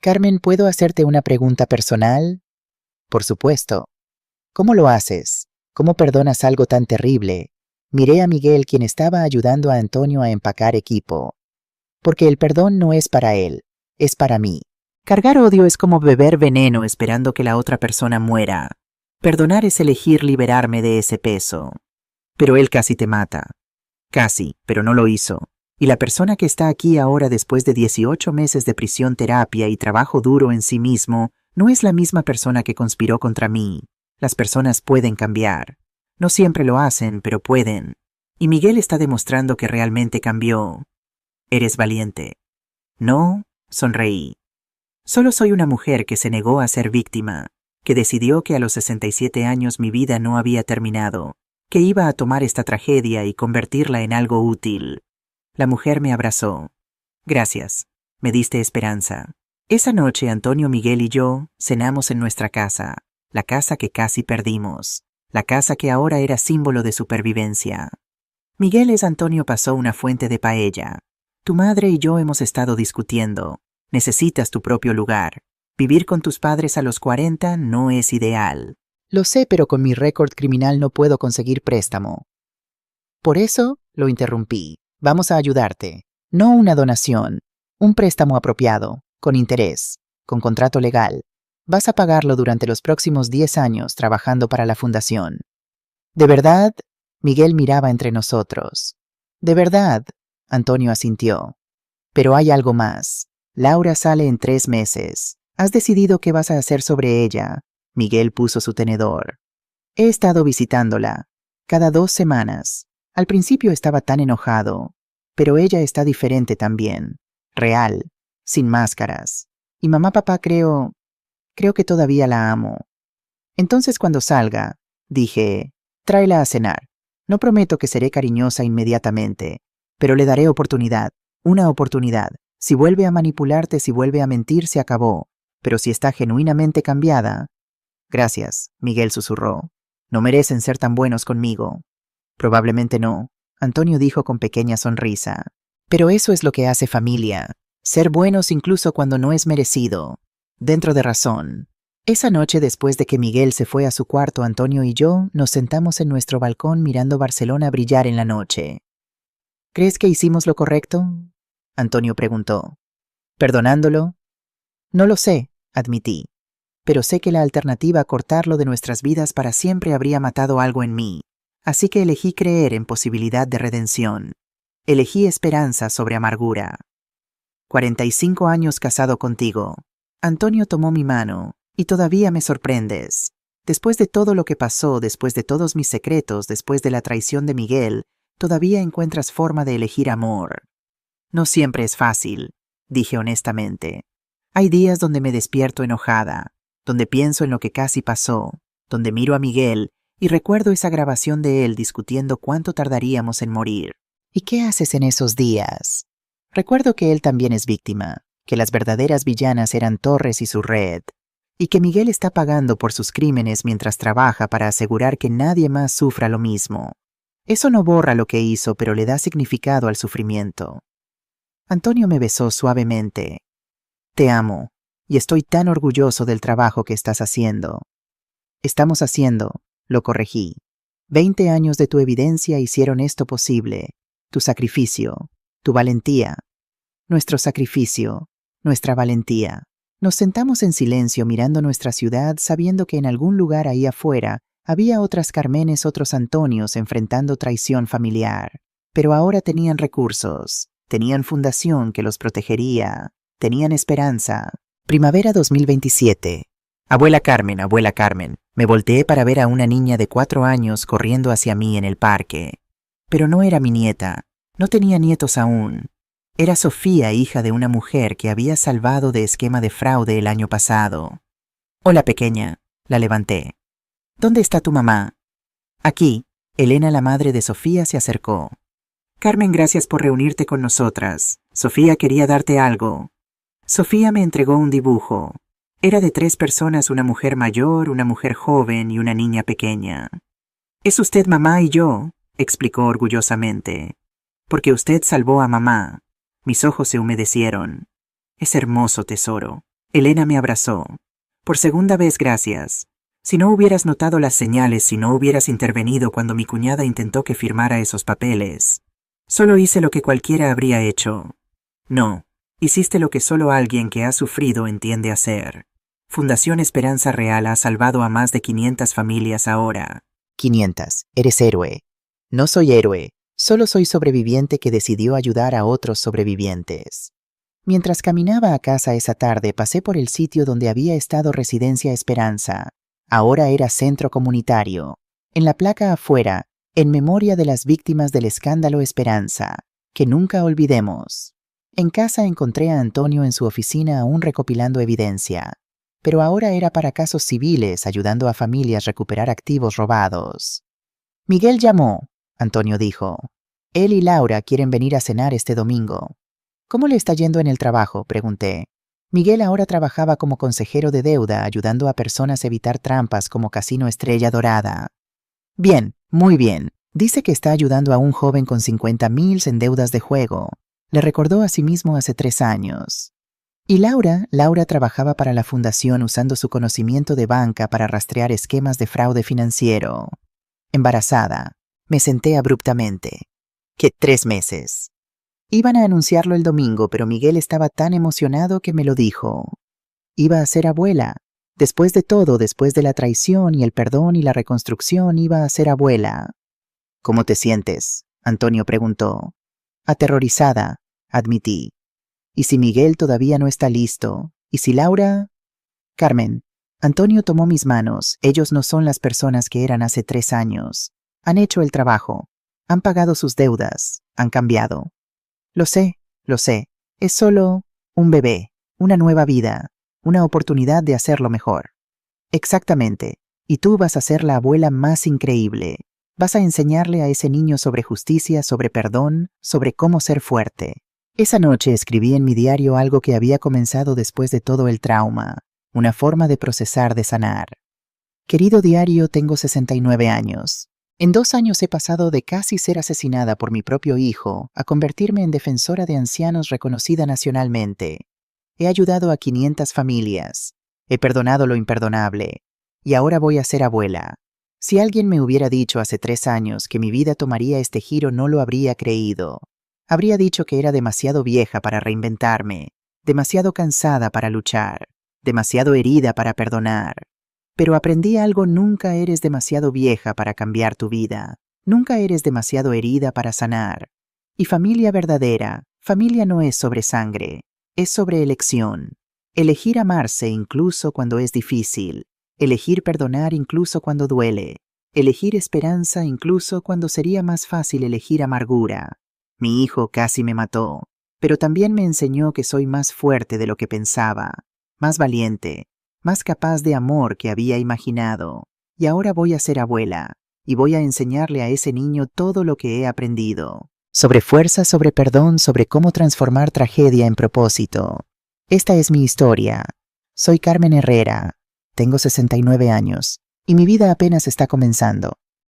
Carmen, ¿puedo hacerte una pregunta personal? Por supuesto. ¿Cómo lo haces? ¿Cómo perdonas algo tan terrible? Miré a Miguel, quien estaba ayudando a Antonio a empacar equipo. Porque el perdón no es para él, es para mí. Cargar odio es como beber veneno esperando que la otra persona muera. Perdonar es elegir liberarme de ese peso. Pero él casi te mata. Casi, pero no lo hizo. Y la persona que está aquí ahora después de 18 meses de prisión, terapia y trabajo duro en sí mismo, no es la misma persona que conspiró contra mí. Las personas pueden cambiar. No siempre lo hacen, pero pueden. Y Miguel está demostrando que realmente cambió. Eres valiente. No, sonreí. Solo soy una mujer que se negó a ser víctima, que decidió que a los 67 años mi vida no había terminado, que iba a tomar esta tragedia y convertirla en algo útil. La mujer me abrazó. Gracias, me diste esperanza. Esa noche Antonio, Miguel y yo cenamos en nuestra casa, la casa que casi perdimos, la casa que ahora era símbolo de supervivencia. Miguel es Antonio pasó una fuente de paella. Tu madre y yo hemos estado discutiendo. Necesitas tu propio lugar. Vivir con tus padres a los 40 no es ideal. Lo sé, pero con mi récord criminal no puedo conseguir préstamo. Por eso, lo interrumpí. Vamos a ayudarte. No una donación. Un préstamo apropiado, con interés, con contrato legal. Vas a pagarlo durante los próximos 10 años trabajando para la fundación. ¿De verdad? Miguel miraba entre nosotros. ¿De verdad? Antonio asintió. Pero hay algo más. Laura sale en 3 meses. ¿Has decidido qué vas a hacer sobre ella? Miguel puso su tenedor. He estado visitándola. Cada 2 semanas. Al principio estaba tan enojado. Pero ella está diferente también. Real. Sin máscaras. Y papá, creo que todavía la amo. Entonces cuando salga, dije, tráela a cenar. No prometo que seré cariñosa inmediatamente, pero le daré oportunidad. Una oportunidad. Si vuelve a manipularte, si vuelve a mentir, se acabó. Pero si está genuinamente cambiada... Gracias, Miguel susurró. No merecen ser tan buenos conmigo. Probablemente no, Antonio dijo con pequeña sonrisa. Pero eso es lo que hace familia. Ser buenos incluso cuando no es merecido. Dentro de razón. Esa noche, después de que Miguel se fue a su cuarto, Antonio y yo nos sentamos en nuestro balcón mirando Barcelona brillar en la noche. ¿Crees que hicimos lo correcto? Antonio preguntó. ¿Perdonándolo? No lo sé, admití. Pero sé que la alternativa a cortarlo de nuestras vidas para siempre habría matado algo en mí. Así que elegí creer en posibilidad de redención. Elegí esperanza sobre amargura. 45 años casado contigo. Antonio tomó mi mano, y todavía me sorprendes. Después de todo lo que pasó, después de todos mis secretos, después de la traición de Miguel, todavía encuentras forma de elegir amor. No siempre es fácil, dije honestamente. Hay días donde me despierto enojada, donde pienso en lo que casi pasó, donde miro a Miguel y recuerdo esa grabación de él discutiendo cuánto tardaríamos en morir. ¿Y qué haces en esos días? Recuerdo que él también es víctima, que las verdaderas villanas eran Torres y su red, y que Miguel está pagando por sus crímenes mientras trabaja para asegurar que nadie más sufra lo mismo. Eso no borra lo que hizo, pero le da significado al sufrimiento. Antonio me besó suavemente. Te amo, y estoy tan orgulloso del trabajo que estás haciendo. Estamos haciendo, lo corregí. 20 años de tu evidencia hicieron esto posible. Tu sacrificio, tu valentía. Nuestro sacrificio, nuestra valentía. Nos sentamos en silencio mirando nuestra ciudad, sabiendo que en algún lugar ahí afuera había otras Carmenes, otros Antonios enfrentando traición familiar. Pero ahora tenían recursos. Tenían fundación que los protegería. Tenían esperanza. Primavera 2027. Abuela Carmen, me volteé para ver a una niña de 4 años corriendo hacia mí en el parque. Pero no era mi nieta. No tenía nietos aún. Era Sofía, hija de una mujer que había salvado de esquema de fraude el año pasado. Hola, pequeña. La levanté. ¿Dónde está tu mamá? Aquí. Elena, la madre de Sofía, se acercó. Carmen, gracias por reunirte con nosotras. Sofía quería darte algo. Sofía me entregó un dibujo. Era de 3 personas, una mujer mayor, una mujer joven y una niña pequeña. «Es usted mamá y yo», explicó orgullosamente. «Porque usted salvó a mamá». Mis ojos se humedecieron. «Es hermoso, tesoro». Elena me abrazó. «Por segunda vez, gracias. Si no hubieras notado las señales, si no hubieras intervenido cuando mi cuñada intentó que firmara esos papeles. Solo hice lo que cualquiera habría hecho». «No, hiciste lo que solo alguien que ha sufrido entiende hacer. Fundación Esperanza Real ha salvado a más de 500 familias ahora». 500. Eres héroe. No soy héroe, solo soy sobreviviente que decidió ayudar a otros sobrevivientes. Mientras caminaba a casa esa tarde, pasé por el sitio donde había estado Residencia Esperanza. Ahora era centro comunitario. En la placa afuera, en memoria de las víctimas del escándalo Esperanza, que nunca olvidemos. En casa encontré a Antonio en su oficina aún recopilando evidencia. Pero ahora era para casos civiles, ayudando a familias a recuperar activos robados. «Miguel llamó», Antonio dijo. «Él y Laura quieren venir a cenar este domingo». «¿Cómo le está yendo en el trabajo?», pregunté. Miguel ahora trabajaba como consejero de deuda, ayudando a personas a evitar trampas como Casino Estrella Dorada. «Bien, muy bien. Dice que está ayudando a un joven con 50,000 en deudas de juego». Le recordó a sí mismo hace 3 años. ¿Y Laura? Laura trabajaba para la fundación usando su conocimiento de banca para rastrear esquemas de fraude financiero. Embarazada. Me senté abruptamente. ¿Qué 3 meses? Iban a anunciarlo el domingo, pero Miguel estaba tan emocionado que me lo dijo. Iba a ser abuela. Después de todo, después de la traición y el perdón y la reconstrucción, iba a ser abuela. ¿Cómo te sientes?, Antonio preguntó. Aterrorizada, admití. ¿Y si Miguel todavía no está listo? ¿Y si Laura? Carmen, Antonio tomó mis manos. Ellos no son las personas que eran hace 3 años. Han hecho el trabajo. Han pagado sus deudas. Han cambiado. Lo sé, lo sé. Es solo un bebé, una nueva vida, una oportunidad de hacerlo mejor. Exactamente. Y tú vas a ser la abuela más increíble. Vas a enseñarle a ese niño sobre justicia, sobre perdón, sobre cómo ser fuerte. Esa noche escribí en mi diario algo que había comenzado después de todo el trauma, una forma de procesar, de sanar. Querido diario, tengo 69 años. En 2 años he pasado de casi ser asesinada por mi propio hijo a convertirme en defensora de ancianos reconocida nacionalmente. He ayudado a 500 familias. He perdonado lo imperdonable. Y ahora voy a ser abuela. Si alguien me hubiera dicho hace 3 años que mi vida tomaría este giro, no lo habría creído. Habría dicho que era demasiado vieja para reinventarme, demasiado cansada para luchar, demasiado herida para perdonar. Pero aprendí algo: nunca eres demasiado vieja para cambiar tu vida. Nunca eres demasiado herida para sanar. Y familia verdadera, familia no es sobre sangre, es sobre elección. Elegir amarse incluso cuando es difícil. Elegir perdonar incluso cuando duele. Elegir esperanza incluso cuando sería más fácil elegir amargura. Mi hijo casi me mató, pero también me enseñó que soy más fuerte de lo que pensaba, más valiente, más capaz de amor que había imaginado. Y ahora voy a ser abuela, y voy a enseñarle a ese niño todo lo que he aprendido. Sobre fuerza, sobre perdón, sobre cómo transformar tragedia en propósito. Esta es mi historia. Soy Carmen Herrera. Tengo 69 años, y mi vida apenas está comenzando.